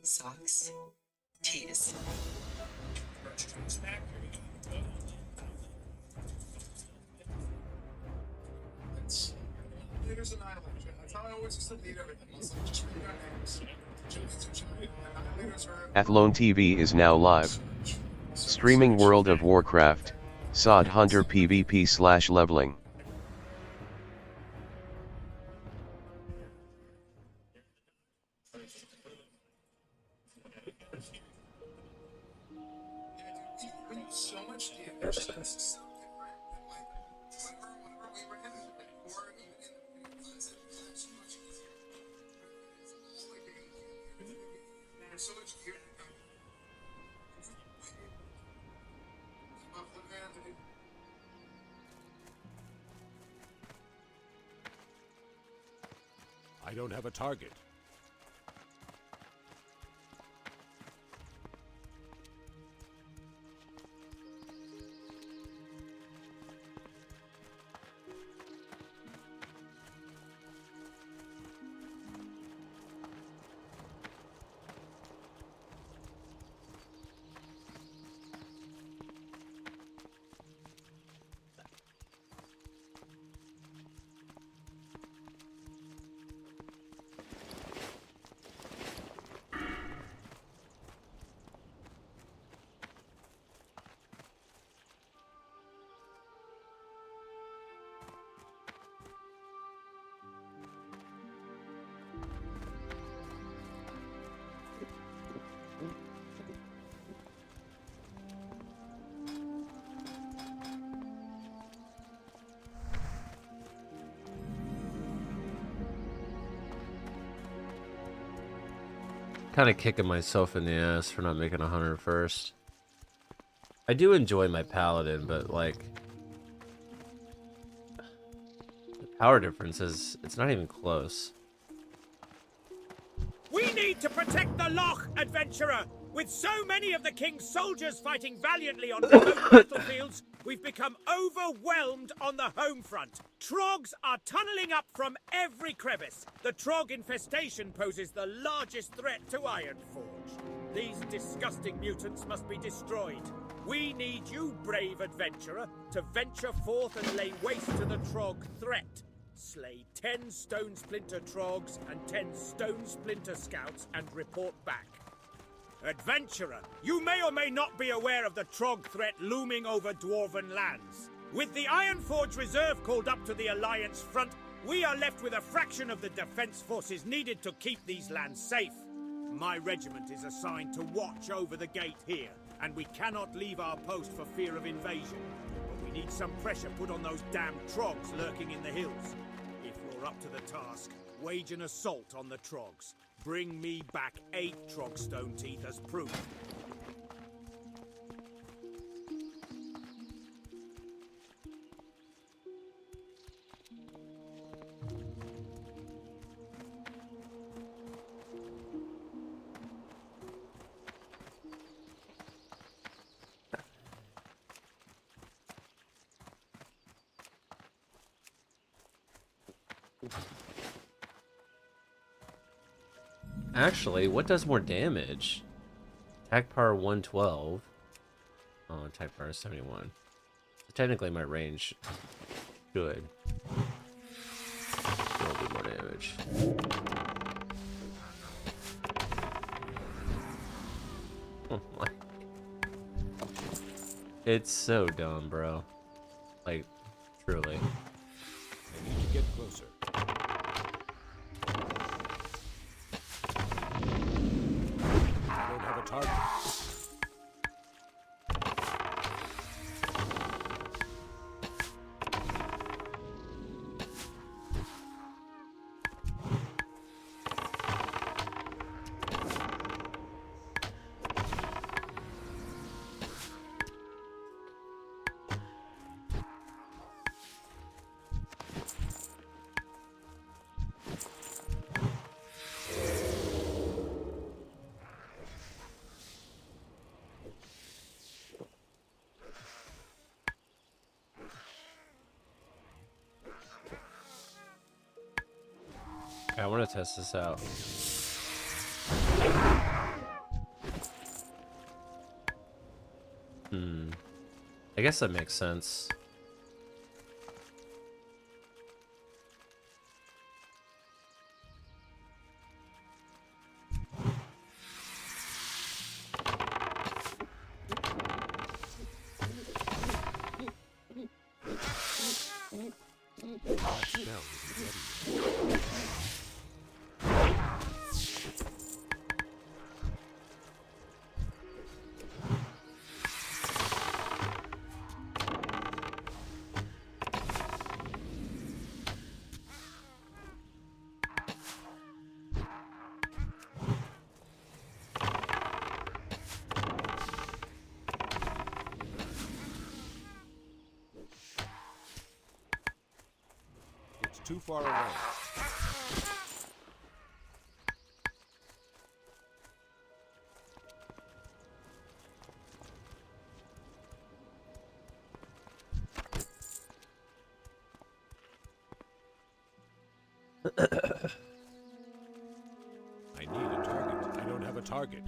Socks. Tees. Leaders and islanders. That's how I always used to lead everything. Just read our names. Athlone TV is now live. Streaming World of Warcraft, SoD Hunter PvP / leveling. So much damage. So whenever we were in or even in so much there's so much gear. I don't have a target. Kind of kicking myself in the ass for not making 100 first. I do enjoy my paladin, but like the power difference is it's not even close. We need to protect the Loch, adventurer! With so many of the king's soldiers fighting valiantly on remote battlefields, we've become overwhelmed on the home front. Trogs are tunneling up from every crevice. The Trog infestation poses the largest threat to Ironforge. These disgusting mutants must be destroyed. We need you, brave adventurer, to venture forth and lay waste to the Trog threat. Slay 10 Stone Splinter Trogs and 10 Stone Splinter Scouts and report back. Adventurer, you may or may not be aware of the Trog threat looming over Dwarven lands. With the Ironforge Reserve called up to the Alliance front, we are left with a fraction of the defense forces needed to keep these lands safe. My regiment is assigned to watch over the gate here, and we cannot leave our post for fear of invasion. But we need some pressure put on those damn Trogs lurking in the hills. If you're up to the task, wage an assault on the Trogs. Bring me back 8 Trog Stone Teeth as proof. Actually, what does more damage? Attack power 112. Oh, attack power 71. So technically, my range should still do more damage. Oh my! It's so dumb, bro. Like, truly. I need to get closer. I don't have a target. I want to test this out. I guess that makes sense. That spell isn't ready yet. It's too far away. I need a target. I don't have a target.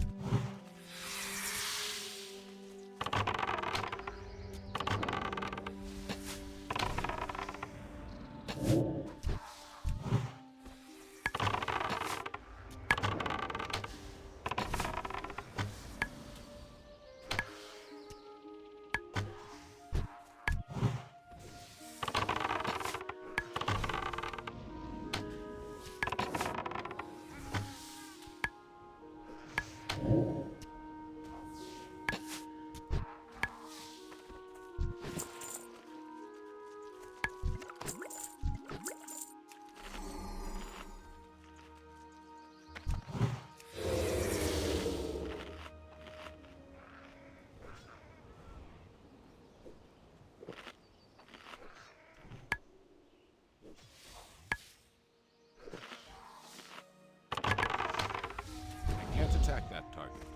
I can't attack that target.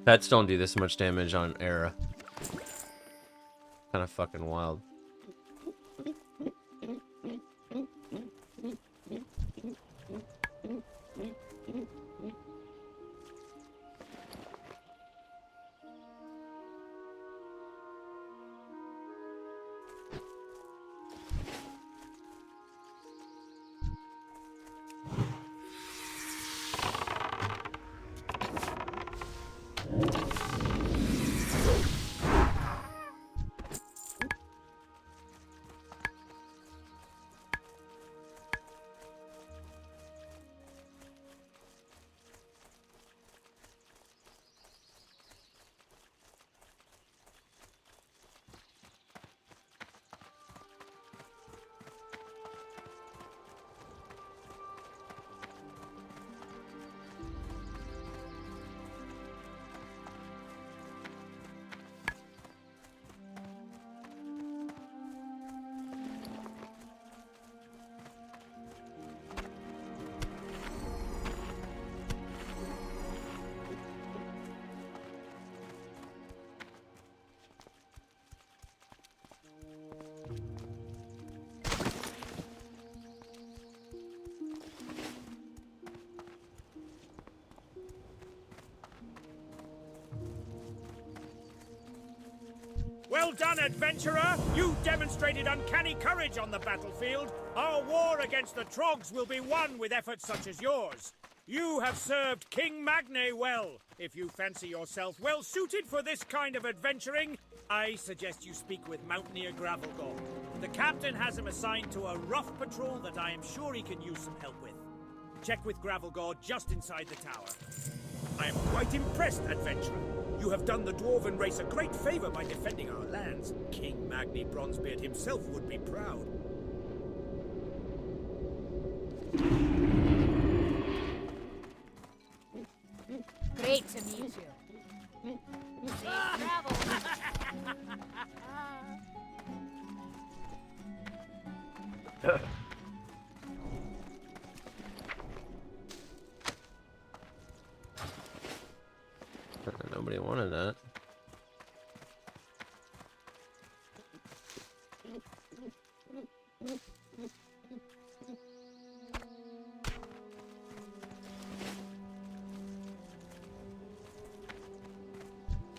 Pets don't do this much damage on Era. Kind of fucking wild. Well done, adventurer! You demonstrated uncanny courage on the battlefield. Our war against the Trogs will be won with efforts such as yours. You have served King Magne well. If you fancy yourself well suited for this kind of adventuring, I suggest you speak with Mountaineer Gravelgord. The captain has him assigned to a rough patrol that I am sure he can use some help with. Check with Gravelgord just inside the tower. I am quite impressed, adventurer. You have done the dwarven race a great favor by defending our lands. King Magni Bronzebeard himself would be proud. Great to meet you. Safe travel. Nobody wanted that.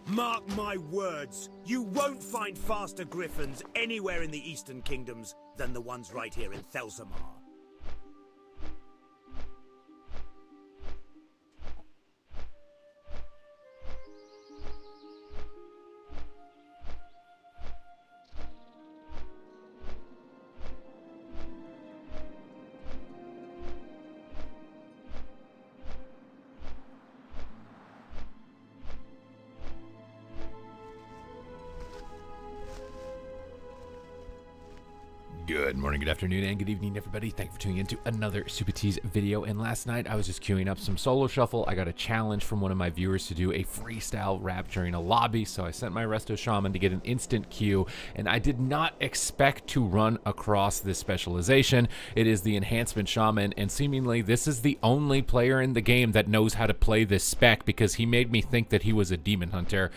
Mark my words, you won't find faster griffins anywhere in the Eastern Kingdoms than the ones right here in Thelsamar. Good morning, good afternoon, and good evening, everybody. Thank you for tuning in to another Super Tease video. And last night, I was just queuing up some solo shuffle. I got a challenge from one of my viewers to do a freestyle rap during a lobby, so I sent my Resto Shaman to get an instant queue, and I did not expect to run across this specialization. It is the Enhancement Shaman, and seemingly this is the only player in the game that knows how to play this spec, because he made me think that he was a Demon Hunter.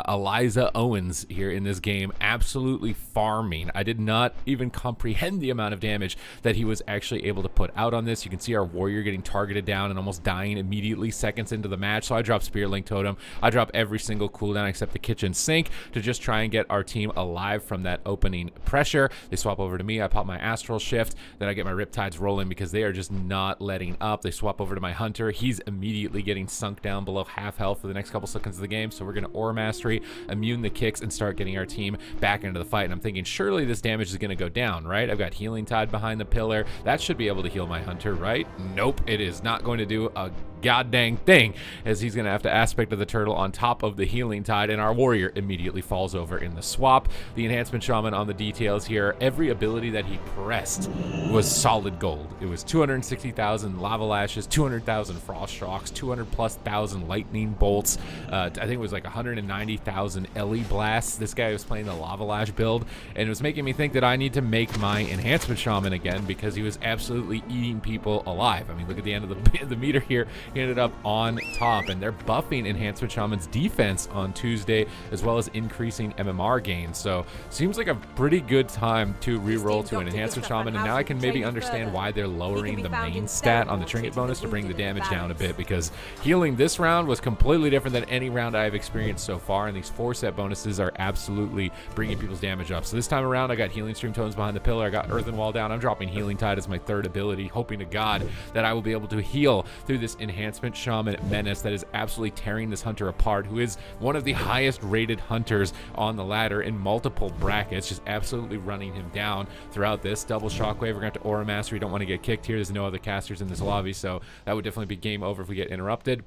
Eliza Owens here in this game, absolutely farming. I did not even comprehend the amount of damage that he was actually able to put out on this. You can see our warrior getting targeted down and almost dying immediately seconds into the match. So I drop Spirit Link Totem. I drop every single cooldown except the kitchen sink to just try and get our team alive from that opening pressure. They swap over to me. I pop my Astral Shift. Then I get my Riptides rolling because they are just not letting up. They swap over to my Hunter. He's immediately getting sunk down below half health for the next couple seconds of the game. So we're going to Aura Mastery, immune the kicks, and start getting our team back into the fight. And I'm thinking surely this damage is going to go down, right? I've got Healing Tide behind the pillar. That should be able to heal my Hunter, right? Nope, it is not going to do a god dang thing, as he's going to have to Aspect of the Turtle on top of the Healing Tide, and our warrior immediately falls over in the swap. The Enhancement Shaman on the details here, every ability that he pressed was solid gold. It was 260,000 Lava Lashes, 200,000 Frost Shocks, 200,000+ Lightning Bolts. I think it was like 190,000 Ellie Blasts. This guy was playing the Lava Lash build, and it was making me think that I need to make my Enhancement Shaman again, because he was absolutely eating people alive. I mean, look at the end of the meter here. He ended up on top, and they're buffing Enhancement Shaman's defense on Tuesday, as well as increasing MMR gains. So seems like a pretty good time to reroll to an Enhancement Shaman, and now I can maybe understand why they're lowering the main stat on the trinket bonus to bring the damage down a bit, because healing this round was completely different than any round I've experienced so far, and these 4-set bonuses are absolutely bringing people's damage up. So this time around, I got Healing Stream Tones behind the pillar. I got Earthen Wall down. I'm dropping Healing Tide as my third ability, hoping to God that I will be able to heal through this Enhancement Shaman menace that is absolutely tearing this Hunter apart, who is one of the highest rated Hunters on the ladder in multiple brackets, just absolutely running him down throughout this. Double Shockwave. We're going to have to Aura Mastery. Don't want to get kicked here. There's no other casters in this lobby, so that would definitely be game over if we get interrupted.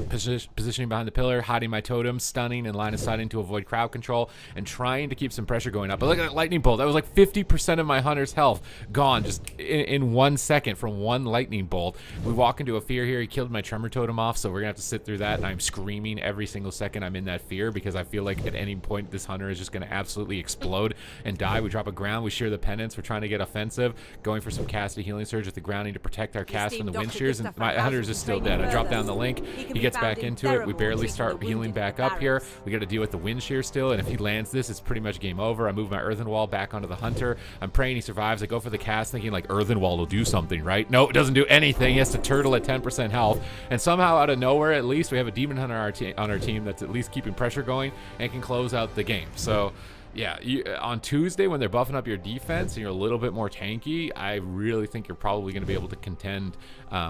Positioning behind the pillar, hiding my totem, stunning and line of sighting to avoid crowd control, and trying to keep some pressure going up. But look at that lightning bolt. That was like 50% of my Hunter's health gone just in 1 second from one lightning bolt. We walk into a fear here. He killed my tremor totem off, so we're gonna have to sit through that, and I'm screaming every single second I'm in that fear, because I feel like at any point this Hunter is just gonna absolutely explode and die. We drop a ground, we shear the penance. We're trying to get offensive, going for some cast a healing surge with the grounding to protect our cast from the wind shears, and my Hunter is just still dead. I drop down the link. He gets back into it. We barely start healing back up here. We got to deal with the wind shear still, and if he lands this, it's pretty much game over. I move my Earthen Wall back onto the Hunter. I'm praying he survives. I go for the cast thinking like Earthen Wall will do something, right? No, it doesn't do anything. He has to turtle at 10% health, and somehow out of nowhere, at least we have a Demon Hunter on our team that's at least keeping pressure going and can close out the game. So Yeah, on Tuesday when they're buffing up your defense and you're a little bit more tanky, I really think you're probably going to be able to contend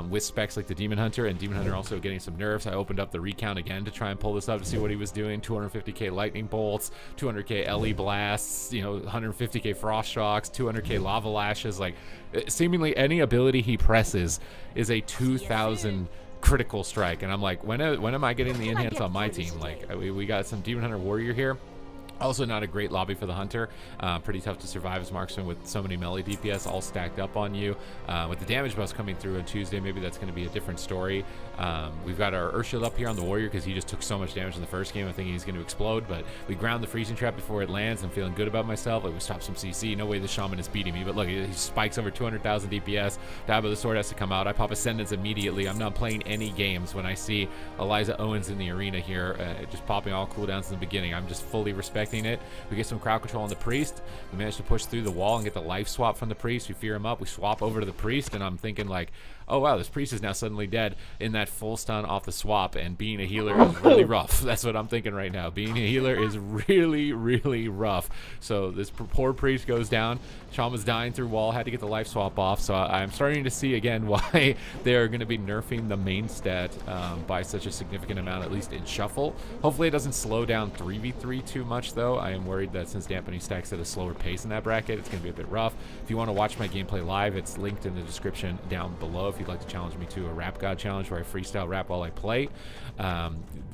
with specs like the Demon Hunter, and Demon Hunter also getting some nerfs. I opened up the recount again to try and pull this up to see what he was doing. 250k lightning bolts, 200k LE blasts, 150k frost shocks, 200k lava lashes. Like, seemingly any ability he presses is a 2,000 critical strike, and I'm like, when am I getting the enhance on my team? Like, we got some Demon Hunter warrior here. Also not a great lobby for the Hunter. Pretty tough to survive as marksman with so many melee DPS all stacked up on you. With the damage buffs coming through on Tuesday, maybe that's going to be a different story. We've got our Earth Shield up here on the Warrior because he just took so much damage in the first game. I think he's going to explode, but we ground the freezing trap before it lands. I'm feeling good about myself. Like, we stopped some CC. No way the Shaman is beating me, but look, he spikes over 200,000 DPS. Dive of the Sword has to come out. I pop Ascendance immediately. I'm not playing any games when I see Eliza Owens in the arena here, just popping all cooldowns in the beginning. I'm just fully respecting it. We get some crowd control on the Priest. We managed to push through the wall and get the life swap from the Priest. We fear him up. We swap over to the Priest, and I'm thinking like, oh wow, this Priest is now suddenly dead in that full stun off the swap, and being a healer is really rough. That's what I'm thinking right now. Being a healer is really, really rough. So this poor Priest goes down. Shaman's dying through wall, had to get the life swap off. So I'm starting to see again why they're going to be nerfing the main stat by such a significant amount, at least in Shuffle. Hopefully it doesn't slow down 3v3 too much though. I am worried that since Dampening stacks at a slower pace in that bracket, it's going to be a bit rough. If you want to watch my gameplay live, it's linked in the description down below if you'd like to challenge me to a rap god challenge where I freestyle rap while I play.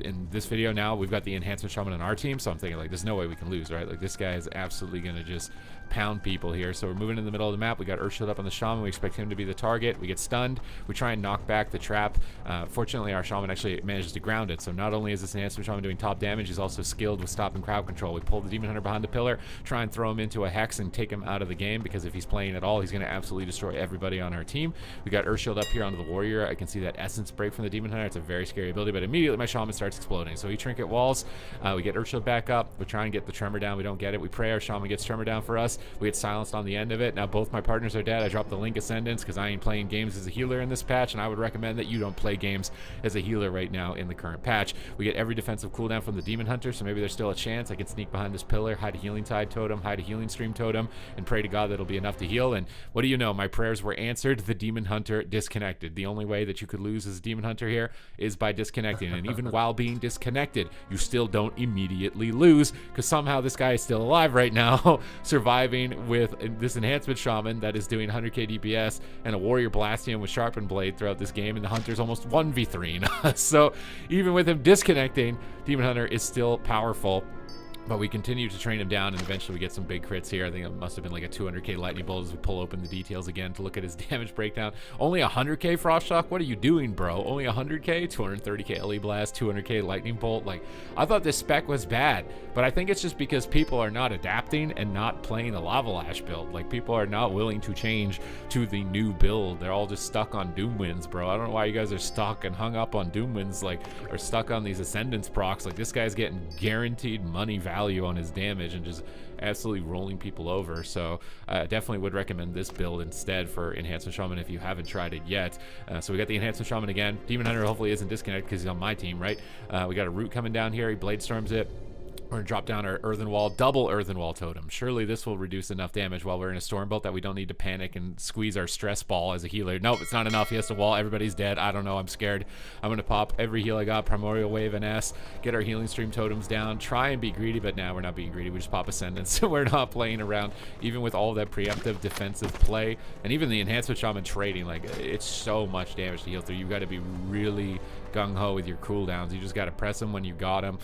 In this video now, we've got the enhancement shaman on our team, so I'm thinking like, there's no way we can lose, right? Like, this guy is absolutely going to just pound people here. So we're moving in the middle of the map. We got Earth Shield up on the Shaman. We expect him to be the target. We get stunned. We try and knock back the trap. Fortunately, our Shaman actually manages to ground it. So not only is this enhancement Shaman doing top damage, he's also skilled with stopping crowd control. We pull the Demon Hunter behind the pillar, try and throw him into a Hex and take him out of the game, because if he's playing at all, he's going to absolutely destroy everybody on our team. We got Earth Shield up here onto the Warrior. I can see that Essence break from the Demon Hunter. It's a very scary ability, but immediately my Shaman starts exploding. So we trinket walls. We get Earth Shield back up. We try and get the Tremor down. We don't get it. We pray our Shaman gets Tremor down for us. We get silenced on the end of it. Now both my partners are dead. I dropped the Link Ascendance because I ain't playing games as a healer in this patch, and I would recommend that you don't play games as a healer right now in the current patch. We get every defensive cooldown from the Demon Hunter, so maybe there's still a chance I can sneak behind this pillar, hide a Healing Tide totem, hide a Healing Stream totem, and pray to God that'll be enough to heal. And what do you know? My prayers were answered. The Demon Hunter disconnected. The only way that you could lose as a Demon Hunter here is by disconnecting, and even while being disconnected, you still don't immediately lose, because somehow this guy is still alive right now, surviving with this enhancement shaman that is doing 100k DPS and a warrior blasting him with sharpened blade throughout this game, and the Hunter's almost 1v3ing us. So even with him disconnecting, Demon Hunter is still powerful. But we continue to train him down, and eventually we get some big crits here. I think it must have been like a 200k lightning bolt as we pull open the details again to look at his damage breakdown. Only 100k frost shock? What are you doing, bro? Only 100k? 230k LE blast, 200k lightning bolt. Like, I thought this spec was bad, but I think it's just because people are not adapting and not playing the lava lash build. Like, people are not willing to change to the new build. They're all just stuck on doom winds, bro. I don't know why you guys are stuck and hung up on doom winds, like, or stuck on these ascendance procs. Like, this guy's getting guaranteed money value on his damage and just absolutely rolling people over. So I definitely would recommend this build instead for Enhancement Shaman if you haven't tried it yet. So we got the Enhancement Shaman again. Demon Hunter hopefully isn't disconnected because he's on my team, right? We got a Root coming down here. He Blade Storms it. We're gonna drop down our Earthen Wall, double Earthen Wall totem. Surely this will reduce enough damage while we're in a Storm Bolt that we don't need to panic and squeeze our stress ball as a healer. Nope, it's not enough. He has to wall. Everybody's dead. I don't know. I'm scared. I'm gonna pop every heal I got. Primordial Wave and S. Get our Healing Stream totems down. Try and be greedy, but now we're not being greedy. We just pop Ascendance. We're not playing around, even with all that preemptive defensive play and even the Enhancement Shaman trading. Like, it's so much damage to heal through. You've got to be really gung-ho with your cooldowns. You just got to press them when you got them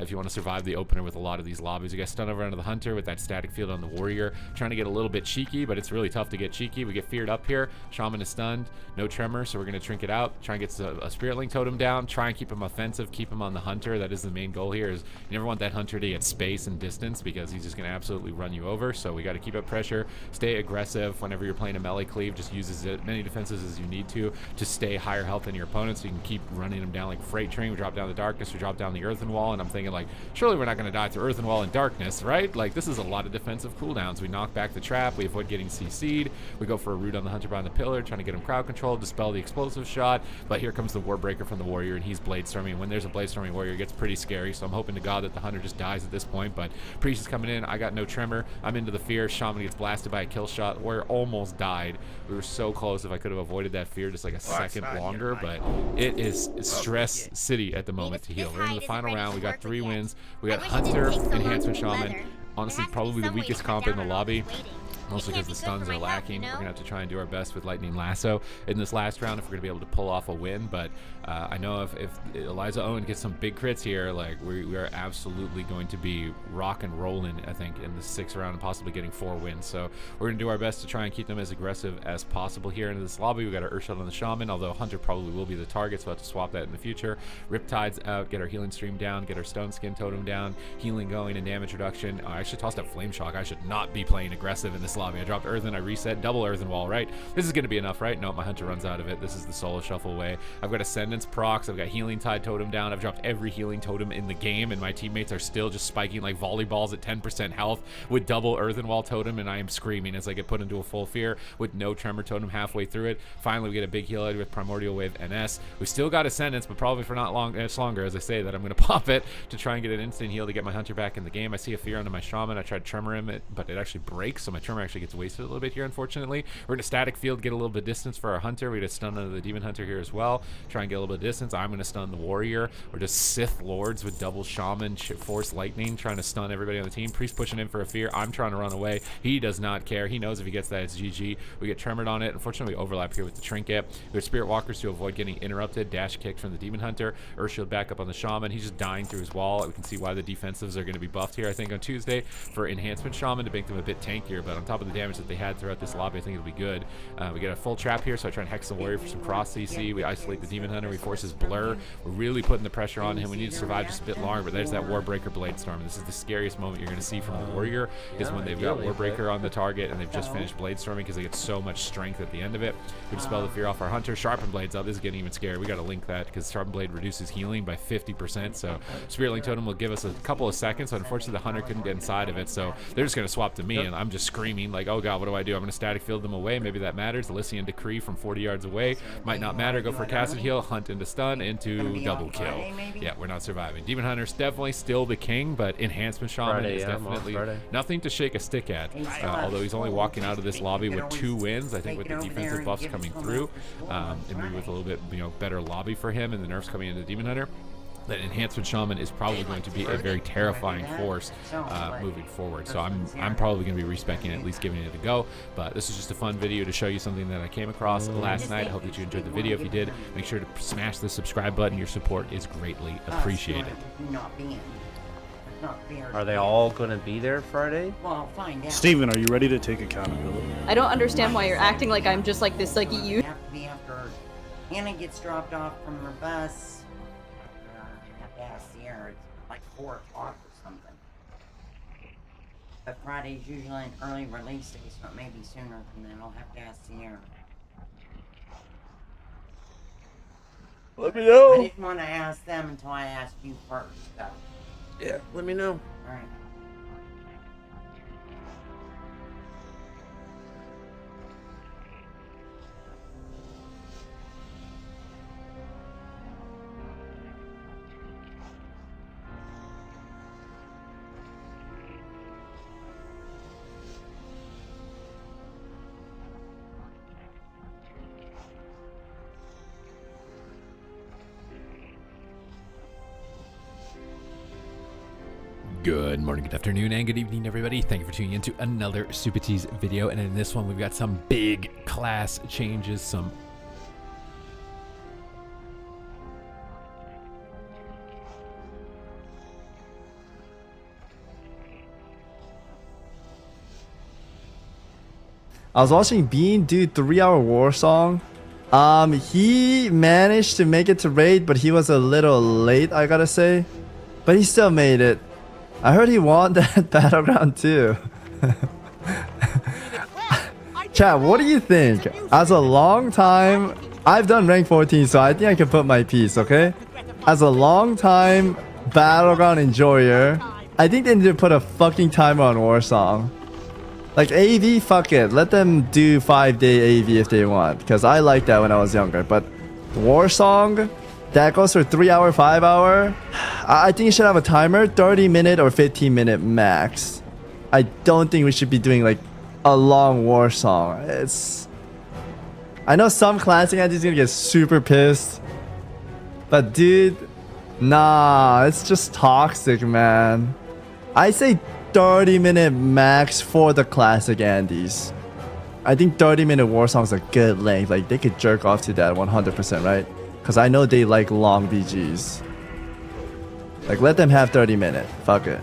if you want to survive the opener with a lot of these lobbies. You got stun over onto the Hunter with that static field on the Warrior, trying to get a little bit cheeky, but it's really tough to get cheeky. We get feared up here. Shaman is stunned, no tremor, so we're going to trinket out, try and get a Spirit Link totem down, try and keep him offensive, keep him on the Hunter. That is the main goal here. Is you never want that Hunter to get space and distance because he's just going to absolutely run you over. So we got to keep up pressure, stay aggressive. Whenever you're playing a melee cleave, just use as many defenses as you need to stay higher health than your opponent, so you can keep running them down like freight train. We drop down the Darkness, we drop down the Earthen Wall, and I'm thinking like, surely we're not going to die through Earthen Wall and Darkness, right? Like, this is a lot of defensive cooldowns. We knock back the trap, we avoid getting CC'd, we go for a root on the Hunter behind the pillar, trying to get him crowd control, dispel the explosive shot, but here comes the Warbreaker from the Warrior, and he's Blade Storming. When there's a Blade Storming Warrior, it gets pretty scary, so I'm hoping to God that the Hunter just dies at this point, but Priest is coming in, I got no Tremor, I'm into the Fear, Shaman gets blasted by a kill shot, Warrior almost died. We were so close if I could have avoided that Fear just like a second longer, but it is Stress City at the moment to heal. We're in the final round, we got 3 wins, we got Hunter, Enhancement Shaman, honestly probably the weakest comp in the lobby. Mostly because the stuns are lacking. We're going to have to try and do our best with Lightning Lasso in this last round if we're going to be able to pull off a win. But I know if Eliza Owen gets some big crits here, like we are absolutely going to be rock and rolling, I think, in the 6th round and possibly getting 4 wins. So we're going to do our best to try and keep them as aggressive as possible here into this lobby. We got our Earthshot on the Shaman, although Hunter probably will be the target, so we'll have to swap that in the future. Riptide's out, get our healing stream down, get our Stone Skin Totem down, healing going and damage reduction. I actually tossed up Flame Shock. I should not be playing aggressive in this lobby. I dropped Earthen, I reset, double Earthen Wall, right? This is going to be enough, right? No, my Hunter runs out of it. This is the solo shuffle way. I've got Ascendance procs, I've got Healing Tide Totem down, I've dropped every healing totem in the game, and my teammates are still just spiking like volleyballs at 10% health with double Earthen Wall Totem, and I am screaming as I get put into a full Fear with no Tremor Totem halfway through it. Finally, we get a big heal edge with Primordial Wave NS. We've still got Ascendance, but probably for not long, much longer, as I say that I'm going to pop it to try and get an instant heal to get my Hunter back in the game. I see a Fear onto my Shaman. I tried Tremor him, but it actually breaks, so my Tremor actually gets wasted a little bit here, unfortunately. We're in a static field, get a little bit of distance for our Hunter. We get a stun under the Demon Hunter here as well. Try and get a little bit of distance. I'm going to stun the Warrior. We're just Sith Lords with double Shaman, Force Lightning, trying to stun everybody on the team. Priest pushing in for a Fear. I'm trying to run away. He does not care. He knows if he gets that, it's GG. We get Tremored on it. Unfortunately, we overlap here with the Trinket. We have Spirit Walkers to avoid getting interrupted. Dash kick from the Demon Hunter. Earthshield back up on the Shaman. He's just dying through his wall. We can see why the defensives are going to be buffed here, I think, on Tuesday for Enhancement Shaman to make them a bit tankier, but on top of the damage that they had throughout this lobby, I think it'll be good. We get a full trap here, so I try and hex the Warrior for some cross CC. We isolate the Demon Hunter. We force his Blur. We're really putting the pressure on him. We need to survive just a bit longer, but there's that Warbreaker Blade Storm. This is the scariest moment you're going to see from the Warrior, is when they've got Warbreaker on the target and they've just finished Blade Storming because they get so much strength at the end of it. We dispel the Fear off our Hunter. Sharpen Blade's up. This is getting even scary. We got to link that because Sharpen Blade reduces healing by 50%, so Spirit Link Totem will give us a couple of seconds, so unfortunately the Hunter couldn't get inside of it, so they're just going to swap to me, and I'm just screaming like, oh god, what do I do? I'm going to static field them away. Maybe that matters. Elysian Decree from 40 yards away might not matter. Go for a casted heal, hunt into stun, into double kill. Yeah, we're not surviving. Demon Hunter's definitely still the king, but Enhancement Shaman is definitely nothing to shake a stick at. Although he's only walking out of this lobby with 2 wins, I think with the defensive buffs coming through, and maybe with a little bit better lobby for him, and the nerfs coming into Demon Hunter, that Enhancement Shaman is probably going to be a very terrifying force moving forward. So I'm probably going to be respecing it, at least giving it a go. But this is just a fun video to show you something that I came across last night. I hope that you enjoyed the video. If you did, make sure to smash the subscribe button. Your support is greatly appreciated. Are they all going to be there Friday? Well, find out. Steven, are you ready to take accountability? I don't understand why you're acting like I'm just like this, like you. Have to be after Hannah gets dropped off from her bus. Have to ask Sierra. It's like 4 o'clock or something. But Friday's usually an early release day, so it may be sooner than that. I'll have to ask Sierra. Let me know. I didn't want to ask them until I asked you first, so. Yeah, let me know. Alright. Good morning, good afternoon, and good evening, everybody. Thank you for tuning in to another Super Tease video. And in this one, we've got some big class changes, some I was watching Bean do 3-hour war song. He managed to make it to raid, but he was a little late, I gotta say. But he still made it. I heard he won that battleground too. Chat, what do you think? As a long time, I've done rank 14, so I think I can put my piece, okay? As a long time battleground enjoyer, I think they need to put a fucking timer on War Song. Like AV, fuck it. Let them do 5-day AV if they want. Because I liked that when I was younger. But War Song, that goes for 3 hour, 5 hour. I think you should have a timer, 30-minute or 15-minute max. I don't think we should be doing like a long War Song. I know some classic antis gonna get super pissed. But dude, nah, it's just toxic, man. I say 30-minute max for the classic Andes. I think 30-minute War Song's a good length. Like, they could jerk off to that 100%, right? Because I know they like long BGs. Like, let them have 30-minute. Fuck it.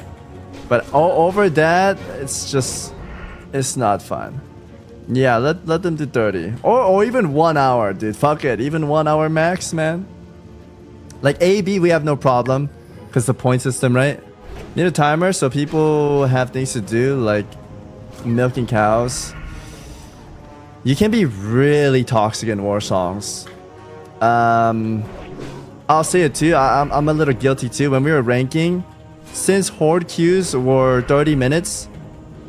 But over that, it's not fun. Yeah, let them do 30. Or even 1 hour, dude. Fuck it. Even 1 hour max, man. Like, AB, we have no problem. Because the point system, right? Need a timer so people have things to do, like milking cows. You can be really toxic in War Songs. I'll say it too. I'm a little guilty too. When we were ranking, since horde queues were 30 minutes,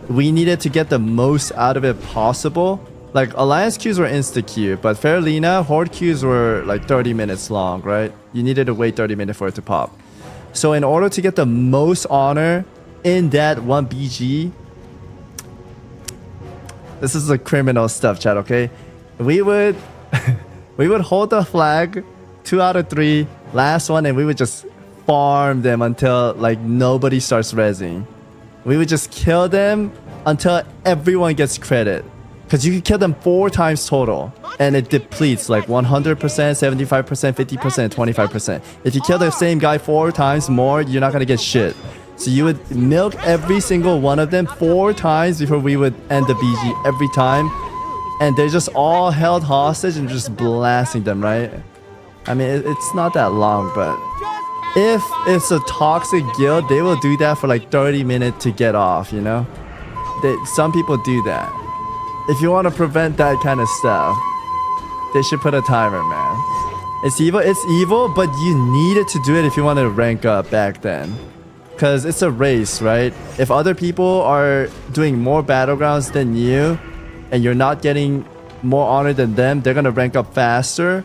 we needed to get the most out of it possible. Like alliance queues were insta queue, but Fairlina horde queues were like 30 minutes long, right? You needed to wait 30 minutes for it to pop. So in order to get the most honor in that one BG, this is the criminal stuff, chat, okay? We would hold the flag 2 out of 3, last one, and we would just farm them until like nobody starts rezzing. We would just kill them until everyone gets credit. Because you can kill them 4 times total. And it depletes like 100%, 75%, 50%, 25%. If you kill the same guy 4 times more, you're not going to get shit. So you would milk every single one of them 4 times before we would end the BG every time. And they're just all held hostage and just blasting them, right? I mean, it's not that long, but if it's a toxic guild, they will do that for like 30 minutes to get off, you know? Some people do that. If you want to prevent that kind of stuff, they should put a timer, man. It's evil, but you needed to do it if you want to rank up back then. Because it's a race, right? If other people are doing more battlegrounds than you, and you're not getting more honor than them, they're going to rank up faster.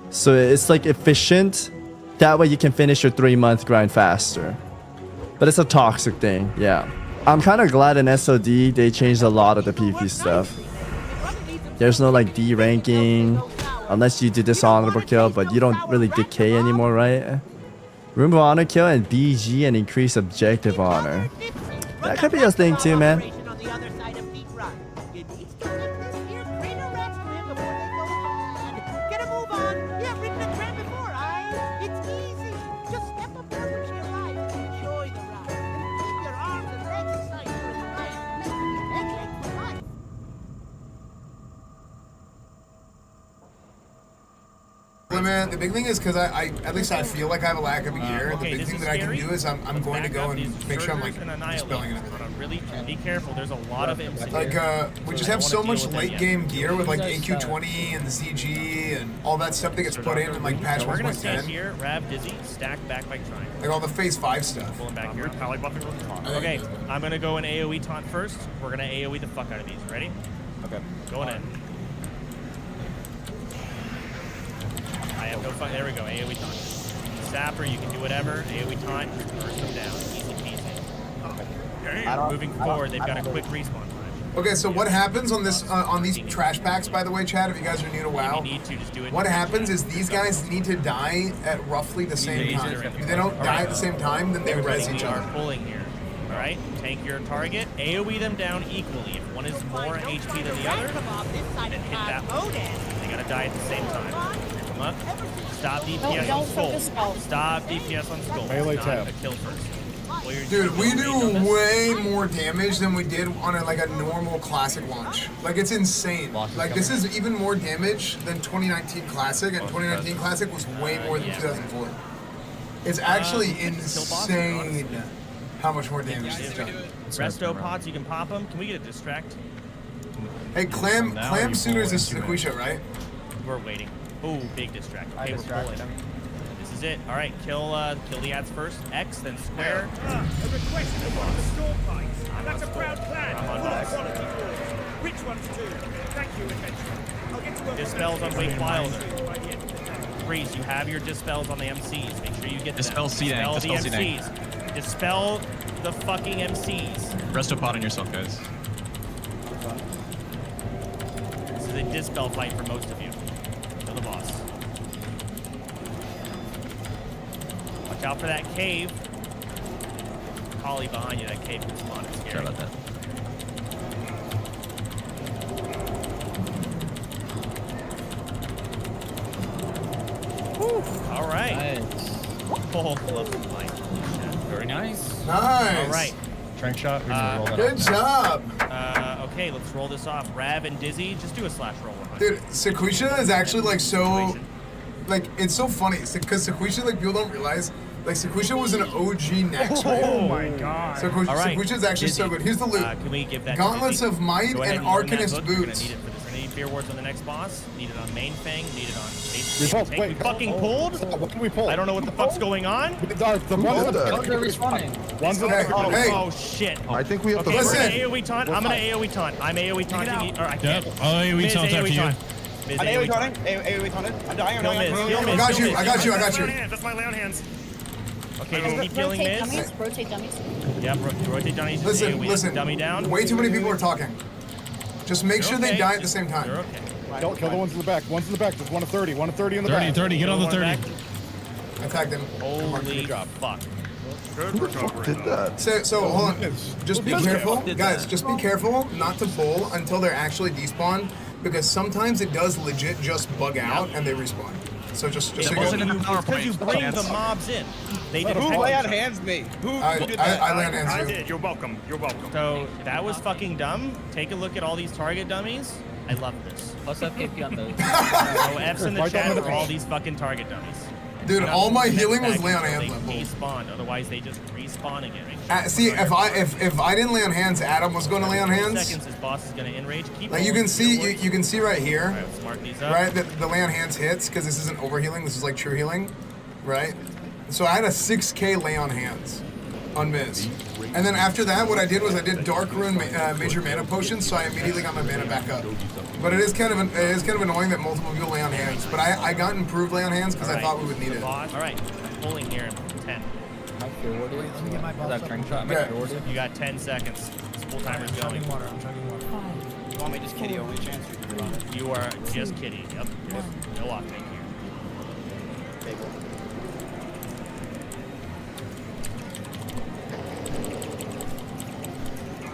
So it's like efficient. That way you can finish your 3-month grind faster. But it's a toxic thing, yeah. I'm kind of glad in SoD they changed a lot of the PvP stuff. There's no like D ranking unless you do dishonorable kill, but you don't really decay anymore, right? Room of honor kill and BG and increase objective honor. That could be a thing too, man. Man, the big thing is because I at least I feel like I have a lack of gear. Okay, the big thing that I can do is I'm going to go and make sure I'm like dispelling and everything. Really be careful. There's a lot of imps. Like we just have so much late game gear with like AQ20 and the CG and all that stuff that gets put in like patch 1.10. We're gonna stay here, Rav Dizzy, stack back by trying. Like all the phase 5 stuff. Pulling back here. Okay, I'm gonna go in AoE taunt first. We're gonna AoE the fuck out of these. Ready? Okay. Going in. I have no fun. There we go. AoE taunt. Zapper, you can do whatever. AoE taunt. Burst them down. Easy peasy. Moving forward, they've got a quick respawn time. Okay, so what happens on this on these trash packs, by the way, Chad, if you guys are new to WoW, what happens is these guys need to die at roughly the same time. If they don't die at the same time, then they res each other. Pulling here. All right, take your target, AoE them down equally. If one is more HP than the other, then hit that one. They gotta die at the same time. Come up. Stop DPS on skull. Stop DPS on skull. Melee tab. A kill first. Dude, we do way more damage than we did on like a normal classic launch. Like it's insane. Like this is even more damage than 2019 classic, and 2019 classic was way more than 2004. It's actually insane how much more damage it's done. Resto pots, you can pop them. Can we get a distract? Hey, Clam Suitors is Sequisha, right? We're waiting. Oh, big distract. Okay, we're pulling. This is it. All right, kill the ads first. X, then square. A request to one of the storm pikes. That's a proud plan. I'm on Full of box. quality rules. Which ones too? Thank you, adventurer. I'll get to work. Dispels on Wake Wilder. by the end of the day. Freeze, you have your dispels on the MCs. Make sure you get Dispel them. C-Dank, Dispel the dispel C-Dank. MCs. Dispel the fucking MCs. Restopod on yourself, guys. This is a dispel fight for most of you. Kill the boss. Watch out for that cave. Collie behind you, that cave can spawn. It's scary. Sorry about that. All right. Nice. Oh, love the light. Very nice. Nice. All right. Trank shot. We're gonna roll that Good job. Okay, let's roll this off. Rav and Dizzy, just do a slash roll 100. Dude, Sequisha is actually like so, like it's so funny because Sequisha, like people don't realize, like Sequisha was an OG next. Oh my god. Sequisha, All right, Sequisha is actually Dizzy, so good. Here's the loot. Can we give that Gauntlets to Dizzy? of Might Go ahead and learn that Arcanist book. You're gonna boots. need it for this. Any fear words on the next boss? Need it on main thing. Need it on base. Repulse, Tank. wait, We fucking pulled. What can we pull? I don't know what the fuck's going on. The one's in the One's in the Hey. Oh shit. I think we have Okay, to we're gonna listen. AoE taunt. I'm gonna AoE taunt. I'm AoE taunting you. Or I can't. Yep, I'll AoE Miz taunt after you. taunt. Miz I'm AoE AoE taunt. taunting. AoE taunted. I'm dying. Kill Miz. Kill Miz. I got kill you, Miz. I got you, I got That's my you. lay on hands. That's my lay on hands. Okay, just keep killing Rotate Miz. dummies. Rotate dummies. Yep, rotate dummies. Just Listen, AoE. listen. Dummy down. Way too many people are talking. Just make You're sure they okay. die at the same time. You're okay. Kill the ones in the back. One's in the back. There's one of 30. One of 30 in the 30, back. 30. Get on the 30. I tagged him. Holy fuck. Did that? So hold on. Just be careful, Did guys. that. Just be careful not to pull until they're actually despawned, because sometimes it does legit just bug out and they respawn. So just so you wasn't in know. the It's because you bring the Yes. mobs in. They Who detect lay on them. hands me? Who I did that? land hands I you. did. You're welcome. You're welcome. So that was fucking dumb. Take a look at all these target dummies. I love this. Plus FKP on those. So F's in the Right down chat the for all these fucking target dummies. Dude, Enough all my mech healing was bags lay on until hands they level. despawned. Otherwise, they just respawn again. See, if I didn't lay on hands, Adam was going to lay on hands. Seconds, his boss is gonna enrage. Keep Like you rolling can see, forward. you can see right All here, right, let's mark these up. right? That the lay on hands hits because this isn't overhealing. This is like true healing, right? So I had a 6K lay on hands on Miz. And then after that, what I did was I did Dark Rune major mana potions, so I immediately got my mana back up. But it is kind of annoying that multiple people lay on hands. But I got improved lay on hands because I thought we would need it. All right, I'm pulling here in 10. Okay. You got 10 seconds. This full timer's going. You want me just kitty only chance? You are just kidding. Yep. No off take here.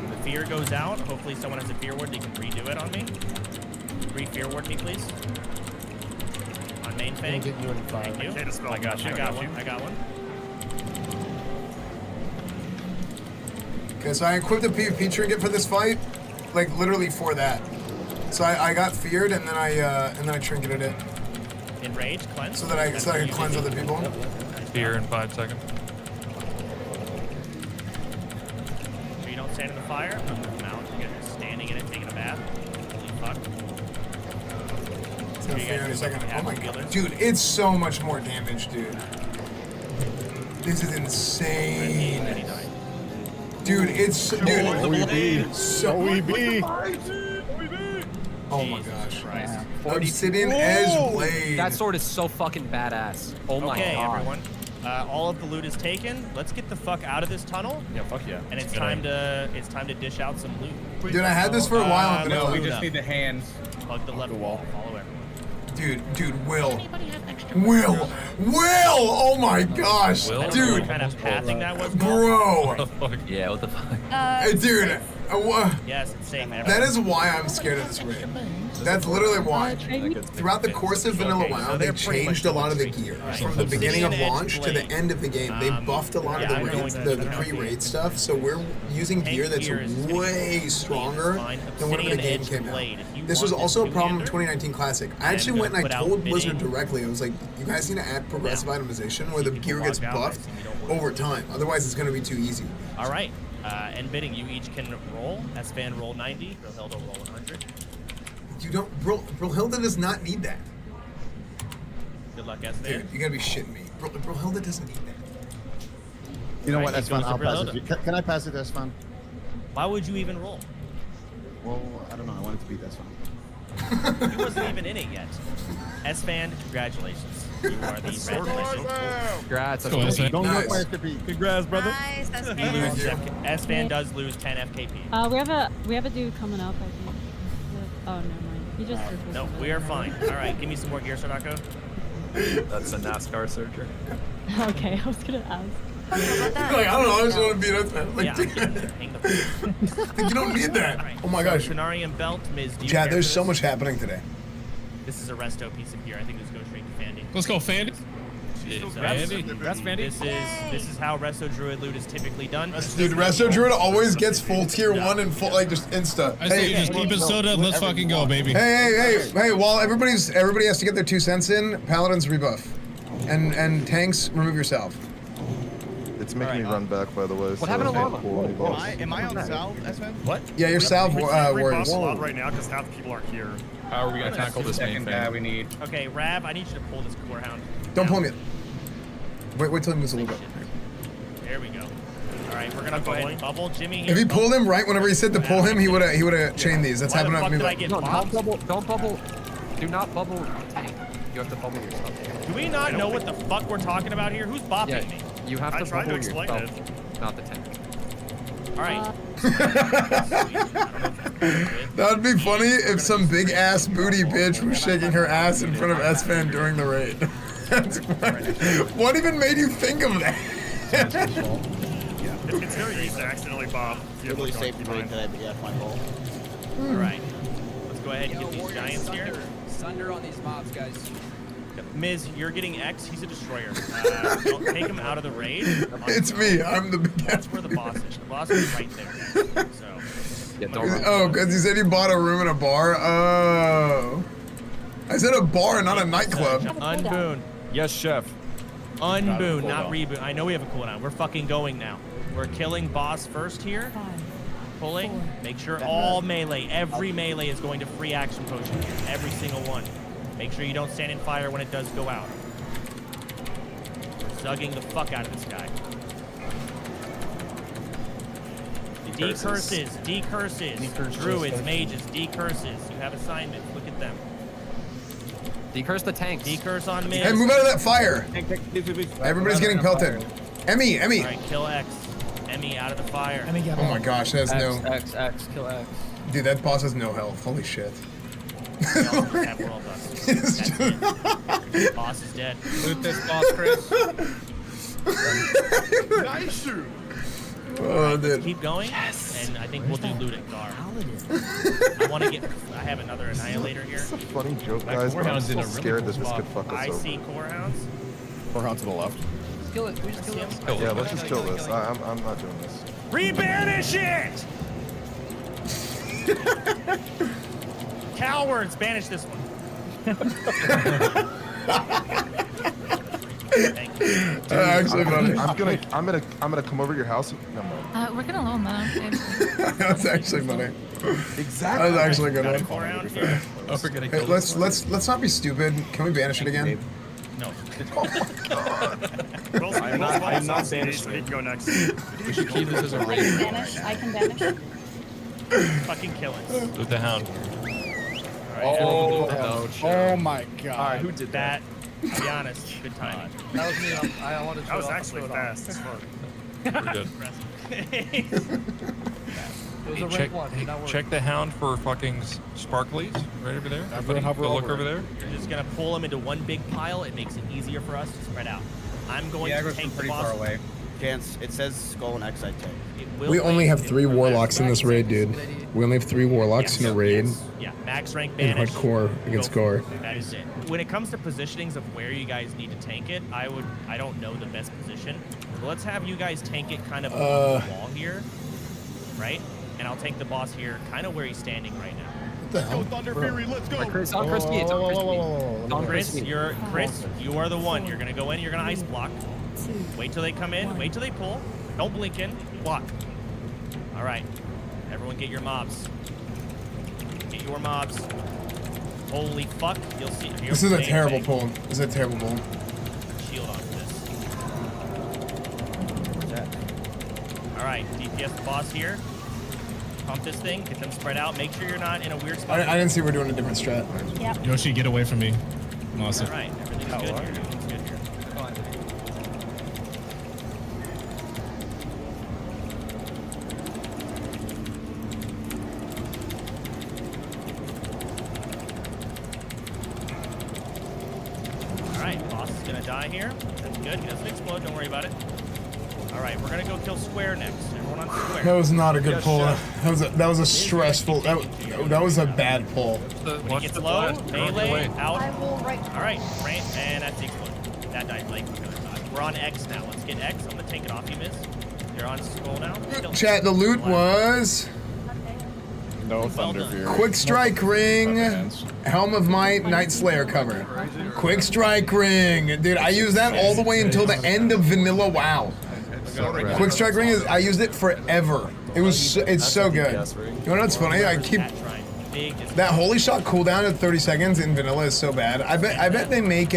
The fear goes out. Hopefully someone has a fear ward. They can redo it on me. Fear ward me, please. On main fang. Thank you. I got you. I got one. I got one. Okay, so I equipped a PvP trinket for this fight, like literally for that. So I got feared and then I trinketed it Enrage, cleanse. so that I could cleanse other people. Fear in 5 seconds. So you don't stand in the fire. I'm gonna come out. You're standing in it, taking a bath. Holy fuck. It's gonna You guys fear in a do second. something Oh my happy god, healers? dude, it's so much more damage, dude. This is insane. Dude, it's so OEB. Oh my gosh. Christ. Obsidian Edge Blade. That sword is so fucking badass. Oh my Okay, god. everyone. All of the loot is taken. Let's get the fuck out of this tunnel. Yeah, fuck yeah. And it's time to dish out some loot. Dude, I had this for a while in No, vanilla. we just need the hands. Plug the left wall. Follow everyone. Dude, Will. Oh my gosh, What dude, kind of pathing that was? bro. Yeah, what the fuck? Dude, Yes, it's safe. that is why I'm scared of this raid. That's literally why. Throughout the course of Vanilla WoW, they changed a lot of the gear. From the beginning of launch to the end of the game, they buffed a lot of the raids, the pre-raid stuff. So we're using gear that's way stronger than whenever the game came out. This was also a problem in 2019 Classic. I actually went and I told Blizzard directly. I was like, you guys need to add progressive itemization where the gear gets buffed over time. Otherwise, it's going to be too easy. All right. And bidding, you each can roll. S-Fan roll 90. Brillhilda roll 100. You don't. Brilhilda does not need that. Good luck, S-Fan. Dude, you gotta be shitting me. Bro, Hilda doesn't need that. You know Alright, what? he Esfan, goes I'll to pass Brilda. it. Can I pass it to Esfan? Why would you even roll? Well, I don't know. I wanted to beat Esfan. He wasn't even in it yet. S-Fan, congratulations. You are the red legend. Congrats. Cool, S-Fan. Don't Nice. go for FKP. Congrats, brother. Nice, that's He good. loses. S-Fan does lose 10 FKP. We have a dude coming up, I think. Oh, never mind. He just No, we are fine. All right, give me some more gear, Sadako. That's a NASCAR surger. Okay, I was gonna ask. Like, I don't know, I just want to beat us, man. Like, Yeah, I'm getting there. Hang the phone. you don't need that. Alright, Oh my gosh. Canarian belt, Ms. Do you Chad, care there's for so this? much happening today. This is a resto piece of gear. I think this goes straight to Fandy. Let's go, Fandy. That's Fandy. This is how resto druid loot is typically done. Dude, Resto Druid always gets full tier 1 and full, like, just insta. I say you just keep it soda. Let's fucking go, baby. Hey, while everybody has to get their 2 cents in, Paladins rebuff. And tanks, remove yourself. It's making me run back, by the way. What happened to Llama? Am I on salve, Esfan? What? Yeah, you're salve warriors. right now because half the people aren't here. How are we gonna tackle this main guy thing? we need. Okay, Rav, I need you to pull this core hound. Don't pull him yet. Wait till he moves a little bit. There we go. All right, we're gonna go ahead and bubble Jimmy. If he pulled him right whenever he said to pull him, he would have chained these. That's happened to me. Don't bubble. Don't bubble. Do not bubble tank. You have to bubble yourself. Do we not know what the fuck we're talking about here? Who's bopping Yeah, me? you have to bubble yourself, not the tank. All right. That'd be funny if some big ass booty bitch was shaking her ass in front of S-Fan during the raid. That's funny. What even made you think of that? It's very easy to accidentally bob. Really safe to break today, but yeah, my fault. All right. Let's go ahead and get these giants here. Sunder on these mobs, guys. Miz, you're getting X. He's a destroyer. Don't take him out of the raid. It's me. I'm the big ass. That's where the boss is. The boss is right there. So. Yeah, don't run. Oh, because he said he bought a room in a bar? Oh. I said a bar, not a nightclub. Unboon. Yes, chef. Unboon, not reboot. I know we have a cooldown. We're fucking going now. We're killing boss first here. Pulling. Make sure all melee, every melee is going to free action potion. Every single one. Make sure you don't stand in fire when it does go out. We're zugging the fuck out of this guy. Decurses. Druids, mages, decurses. You have assignments. Look at them. Decurse the tanks. Decurse on Miz. Hey, move out of that fire. Everybody's getting pelted. Emmy. All right, kill X. Emmy out of the fire. Oh my gosh, that's no. X, kill X. Dude, that boss has no health. Holy shit. Boss is dead. Loot this boss, Chris. Nice. Oh, dude. Keep going. Yes. And I think we'll do loot at Gar. I want to get. I have another annihilator here. It's a funny joke, guys, but I'm still scared that this could fuck us I over. see core hounds. Core hound to the left. Kill it. We just kill it. Yeah, let's just kill this. I'm not doing this. Rebanish it! Cowards, banish this one. Thank you. Actually, funny. I'm gonna come over to your house. No, no. We're gonna loan that. That's actually funny. Exactly. That was actually a good one. Core hound here. Oh, we're gonna Hey, kill let's not be stupid. Can we banish it again? No. I'm not banished. We go next. We should keep this as a raid. I can banish. Fucking kill it. Loot the hound. Oh my god. Alright, who did That, to be honest, good timing. That was me. I wanted to. That was actually fast as fuck. We're good. It was a rank one. That worked. Check the hound for fucking sparklies right over there. Everybody, hover go look over over there. You're just gonna pull them into one big pile. It makes it easier for us to spread out. I'm going to take the pretty boss. far away. Chance, it says skull and X I take. We only have 3 warlocks in this raid, dude. We only have 3 warlocks in a raid. Yeah, max rank In banish. hardcore against Gar. That is it. When it comes to positionings of where you guys need to tank it, I don't know the best position. So let's have you guys tank it kind of along the wall here, right? And I'll tank the boss here, kind of where he's standing right now. What the hell? Thunder Fury, let's go. Chris, on Chris, it's on Chris. Chris, you are the one. You're gonna go in. You're gonna ice block. Wait till they come in. Wait till they pull. Don't blink in. Block. All right. Everyone, get your mobs. Get your mobs. Holy fuck! You'll see. This is a terrible pull. This is a terrible pull. Shield on this. Where's that? All right, DPS the boss here. Pump this thing. Get them spread out. Make sure you're not in a weird spot. I didn't see we're doing a different strat. Yep. Yoshi, get away from me. I'm awesome. All right, everything's good here. Everything's good here. All right, boss is gonna die here. That's good. He doesn't explode. Don't worry about it. All right, we're gonna go kill Square next. Everyone on Square. That was not a good pull. That was a stressful. That was a bad pull. When he gets low, melee, out. All right, and that's the explosion. That died late. We're on X now. Let's get X. I'm gonna take it off you, miss. You're on scroll now. Chat, the loot was No thunder fury. Quick Strike Ring, Helm of Might, Night Slayer cover. Quick Strike Ring, dude. I used that all the way until the end of Vanilla WoW. Quick Strike Ring I used it forever. It's so good. You know what's funny? I keep that holy shot cooldown at 30 seconds in Vanilla is so bad. I bet they make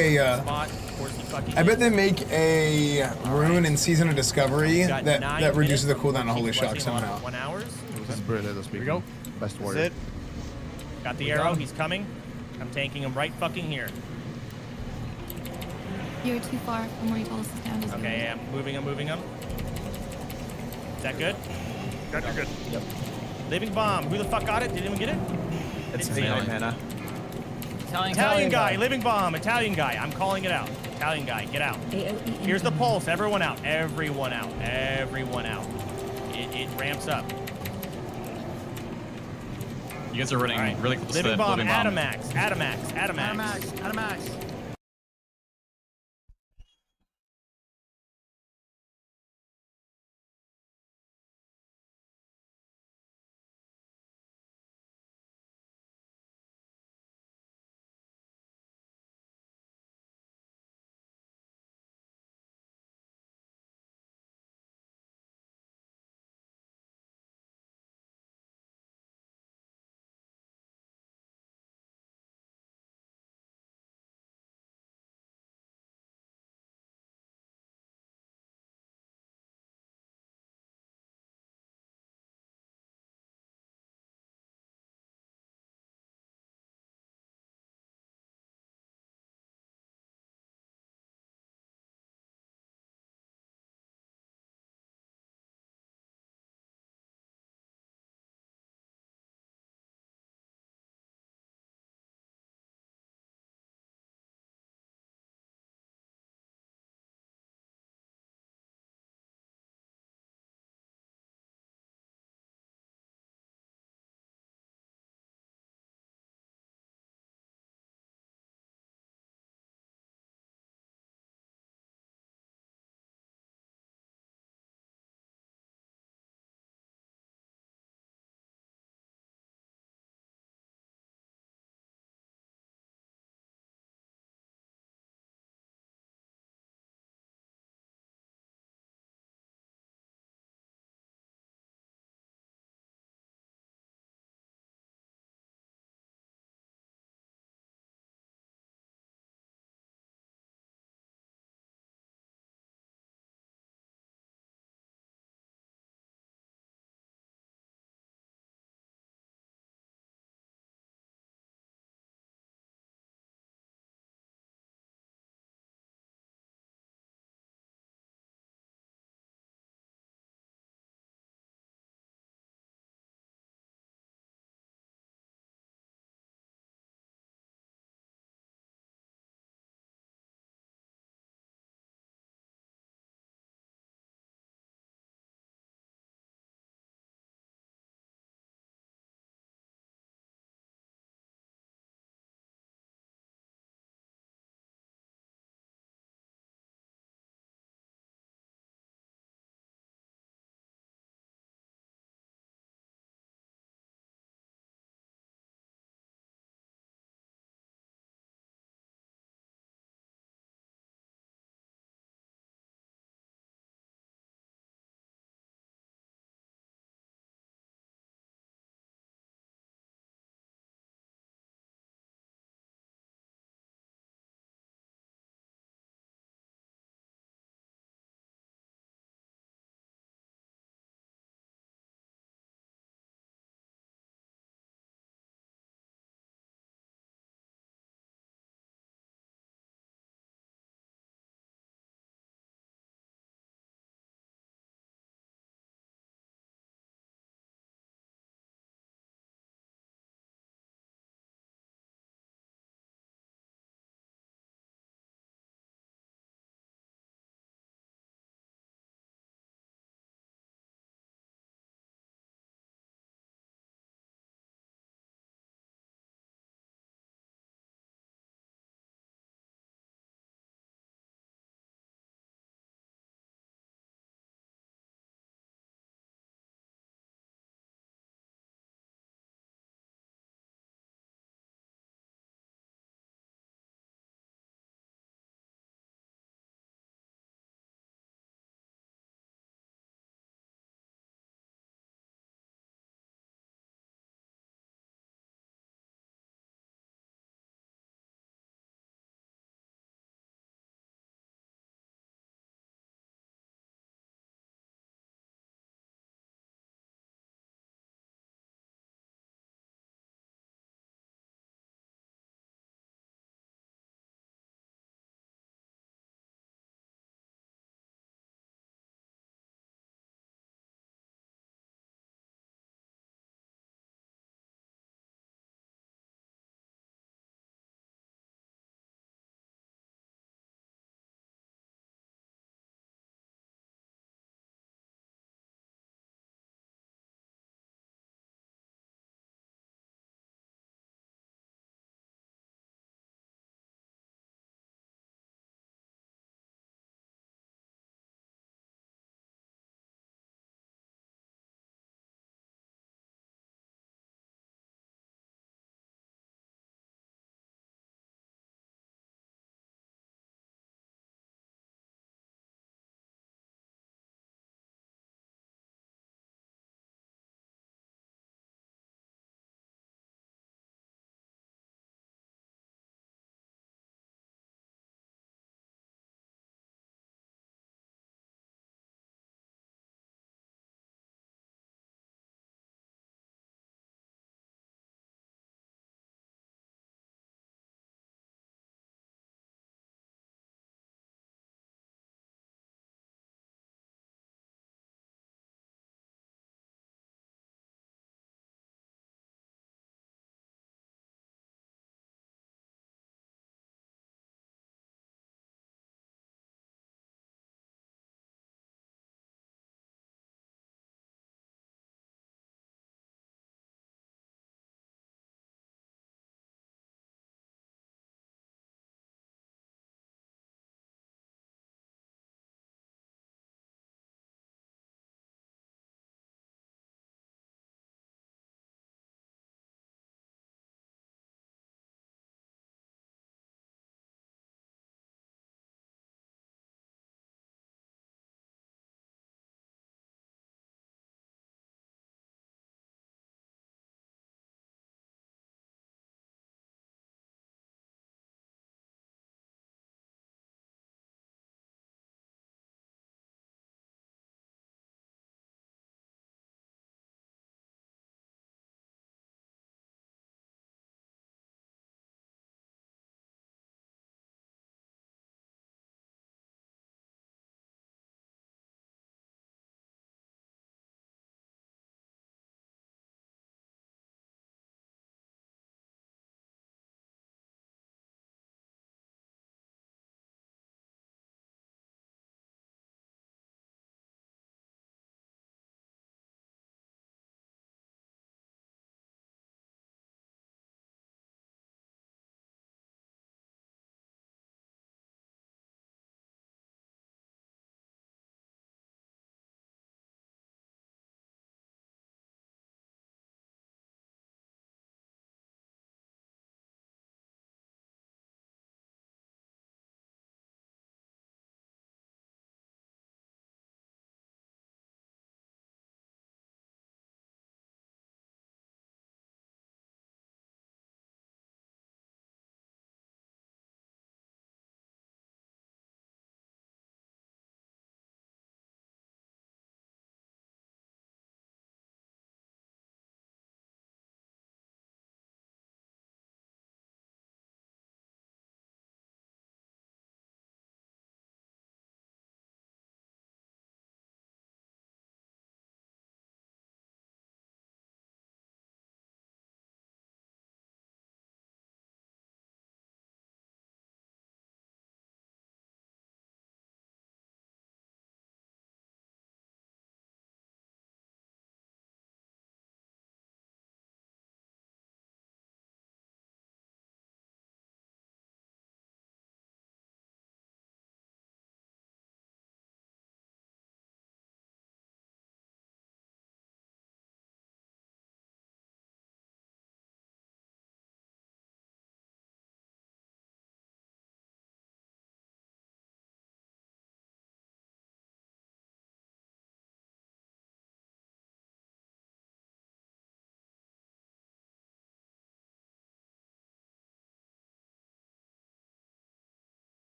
a rune in Season of Discovery that reduces the cooldown of holy shock somehow. 1 hour. Here we go. Best warrior. Got the arrow. He's coming. I'm tanking him right fucking here. You're too far from where you told us to stand. Okay, yeah, I'm moving him. Is that good? You're good. Yep. Living bomb. Who the fuck got it? Did anyone get it? It's Italian guy. Living bomb. Italian guy. I'm calling it out. Italian guy. Get out. Here's the pulse. Everyone out. Everyone out. Everyone out. It ramps up. You guys are running really close to Living the bomb. living bomb. Adamax.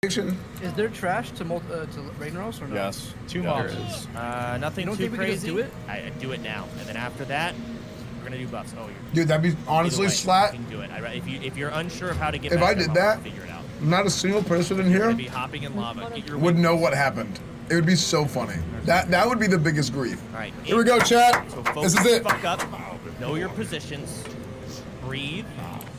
Is there trash to Ragnaros or no? Yes. 2 Yeah, mobs. there is. Nothing You don't too think we could just crazy. do it? I do it now, and then after that, we're gonna do buffs. Oh, Dude, that'd be honestly either way, slat. You can do it. If you're unsure of how to get If back I to did buff, that, figure it out. not a single person in You're here gonna be hopping in lava. Get your would wings. know what happened. It would be so funny. That would be the biggest grief. All right. Here we go, chat. So This focus is it. the fuck up. Know your positions. Breathe.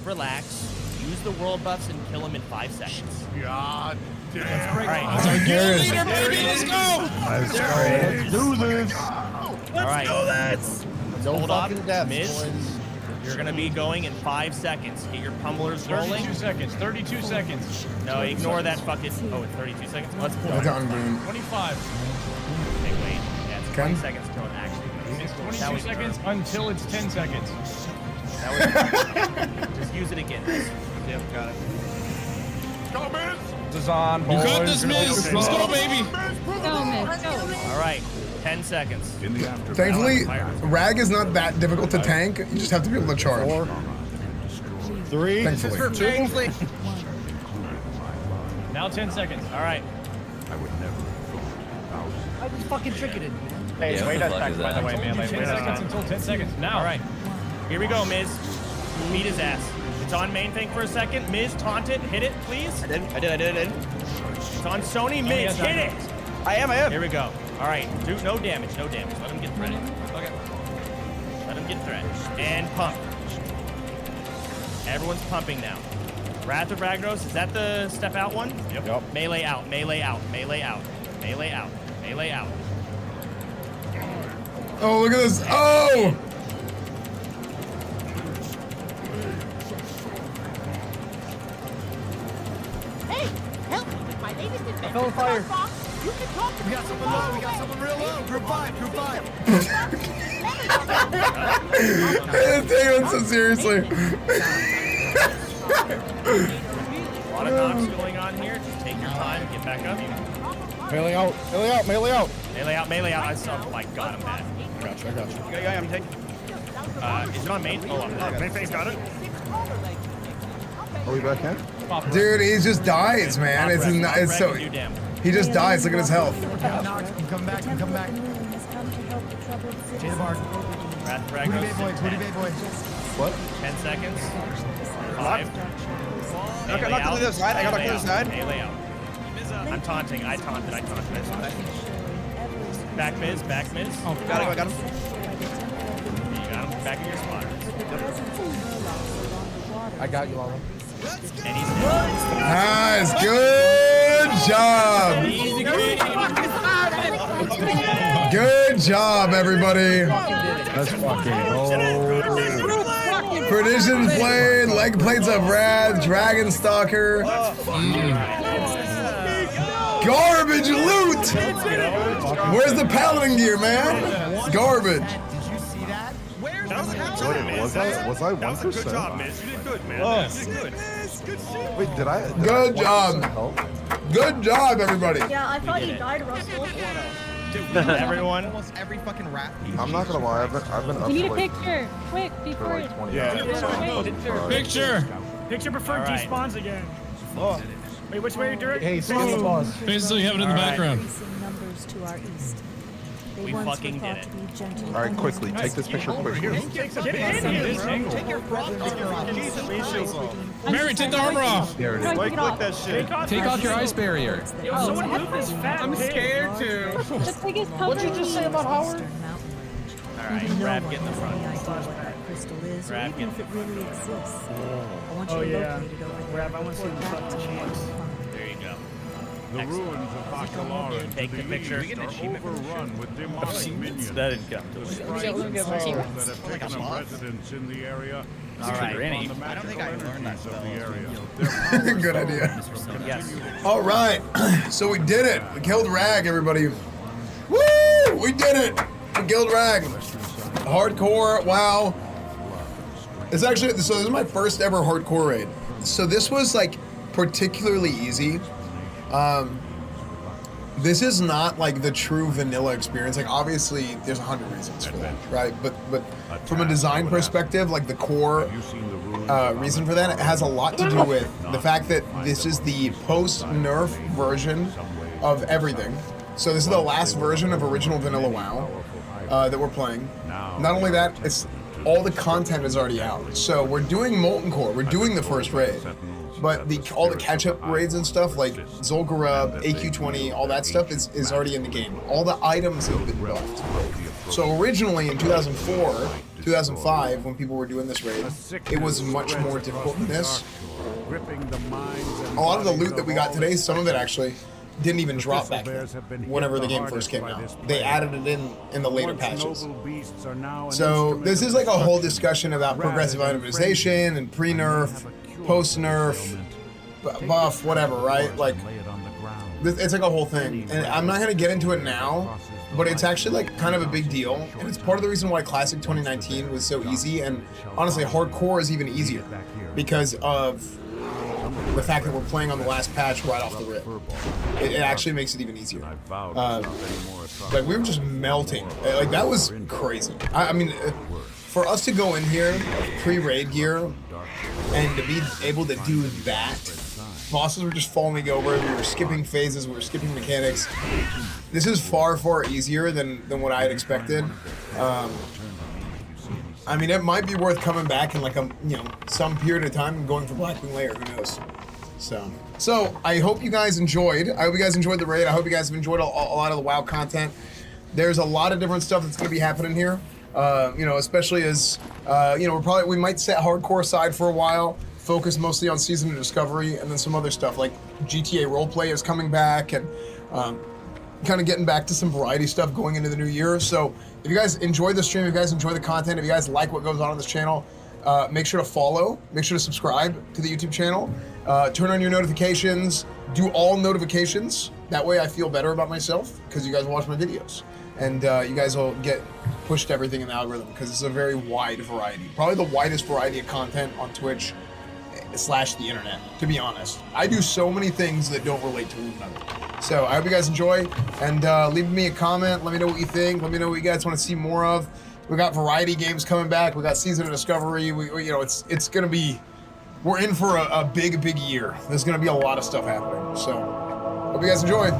Relax. Use the world buffs and kill him in 5 seconds. God damn. All right. Here it is. Let's go. Let's do this. All right. No Hold up. fucking deaths, Miz. boys. You're gonna be going in 5 seconds. Get your pummelers rolling. 32 seconds. 32 seconds. No, ignore that fucking. Oh, it's 32 seconds. Let's go. That's on green. 25. Okay, wait. Yeah, it's 20 Ken? seconds till it actually. It's That 22 was seconds until it's 10 seconds. That was. Just use it again. Yep, got it. Go, Miz. This is on, You boys. got this, Miz. Let's go, baby. Go, Miz, go. All right. 10 seconds. Thankfully, Rag is not that difficult to tank. You just have to be able to charge. 4, 3, Thankfully. 2. Now 10 seconds. All right. I just fucking tricketed. Hey, Yeah, wait what the us fuck back, is by that? the way, man. 10 seconds until 10 seconds. Now. All right. Here we go, Miz. Beat his ass. It's on main thing for a second. Miz, taunt it. Hit it, please. I did. It's on Sony. Miz, hit it. I am. Here we go. All right. Do no damage. No damage. Let him get threaded. Okay. Let him get threaded. And pump. Everyone's pumping now. Wrath of Ragnaros. Is that the step out one? Yep. Melee out. Melee out. Melee out. Melee out. Melee out. Oh, look at this. Oh! Hey, help me with my latest adventure. I fell on fire. You can talk to me. We got someone low. We got someone real low. Group 5. Group 5. Take it so seriously. A lot of knocks going on here. Just take your time. Get back up. Melee out. Melee out. Melee out. Melee out. Melee out. Oh my god, I'm bad. I got you. Yeah, I'm taking. Is it on main? Oh, I'm dead. Main thing's got it. Are we back in? Dude, he just dies, man. It's not, it's so. Do damage. He just dies. Look at his health. I'm coming back. I'm coming back. Jada Bard. Wrath Booty Ragnaros. Bay boy. Booty Bay boy. What? 10 seconds. 5. I got knocked to the other side. I got knocked to the other side. Melee out. I'm taunting. I taunted. Back Miz. Back Miz. Oh, got him. I got him. You got him. Back in your spot. I got you, Lala. And he's dead. Nice. Good job. Easy, Good job, everybody. Let's fucking go. Perdition Blade, leg plates of Rad, Dragon Stalker. Garbage loot! Where's the paladin gear, man? Garbage. Was I 1%? Good job, Miz. You did good, man. Oh. You did good. Wait, did I? Good job. Good job, everybody. Yeah, I thought did you it. died, Russell. Everyone. Almost every fucking rat. I'm not gonna lie, I've been up We need for a like, picture. Quick, for before like 20 Yeah. minutes. Picture. Picture before All right. despawns again. Oh. Wait, which way are you doing? Hey, smooth boss. Basically, have it in the All right. background. Numbers to our east. They We once fucking were thought did to it. be gentle. All right, quickly, take this picture quickly. Get in here. Take your frog. Mary, take the armor off. There it is. Right, click that shit. Take off your ice barrier. Yo, someone move this fat I'm pig. scared too. The biggest cover. What'd you just say about Howard? All right, Rab, get in the front. Crystal is, or Rab, even get if in it the front. really exists. I want you Oh, to yeah. locate it over there. Rab, I want to see the fucking chance. There you go. The Excellent. ruins of Baccalara to Take the picture. east are overrun with demonic minions. That didn't come. That have taken up residence in the area. All right. On the I don't think I magical learned that energies of spell. the area. Good idea. Yes. All right, so we did it. We killed Rag, everybody. Woo! We did it. We killed Rag. Hardcore. Wow. It's actually so. This is my first ever hardcore raid. So this was like particularly easy. This is not like the true vanilla experience. Like obviously, there's 100 reasons for that, right? But from a design perspective, like the core reason for that. It has a lot to do with the fact that this is the post-nerf version of everything. So this is the last version of original Vanilla WoW that we're playing. Not only that, it's all the content is already out. So we're doing Molten Core, we're doing the first raid, but all the catch-up raids and stuff like Zul'Gurub, AQ20, all that stuff is already in the game. All the items have been buffed. So originally in 2004, 2005, when people were doing this raid, it was much more difficult than this. A lot of the loot that we got today, some of it actually didn't even drop back then, whenever the game first came out. They added it in the later patches. So this is like a whole discussion about progressive itemization and pre-nerf, post-nerf, buff, whatever, right? Like, it's like a whole thing. And I'm not gonna get into it now, but it's actually like kind of a big deal. And it's part of the reason why Classic 2019 was so easy. And honestly, Hardcore is even easier because of the fact that we're playing on the last patch right off the rip. It actually makes it even easier. Like, we were just melting. Like, that was crazy. I mean, for us to go in here, pre-raid gear, and to be able to do that, bosses were just falling over, we were skipping phases, we were skipping mechanics. This is far, far easier than what I had expected. I mean, it might be worth coming back in like some period of time and going for Blackwing Lair, who knows? So I hope you guys enjoyed. I hope you guys enjoyed the raid. I hope you guys have enjoyed a lot of the WoW content. There's a lot of different stuff that's going to be happening here. Especially as we might set Hardcore aside for a while, focus mostly on Season of Discovery, and then some other stuff like GTA Roleplay is coming back, and kind of getting back to some variety stuff going into the new year. So if you guys enjoy the stream, if you guys enjoy the content, if you guys like what goes on this channel, make sure to follow, make sure to subscribe to the YouTube channel, turn on your notifications, do all notifications. That way I feel better about myself because you guys watch my videos. And you guys will get pushed everything in the algorithm because it's a very wide variety. Probably the widest variety of content on Twitch / the internet, to be honest. I do so many things that don't relate to one another. So I hope you guys enjoy, and leave me a comment. Let me know what you think. Let me know what you guys want to see more of. We got variety games coming back. We got Season of Discovery. It's gonna be. We're in for a big year. There's gonna be a lot of stuff happening. So hope you guys enjoy.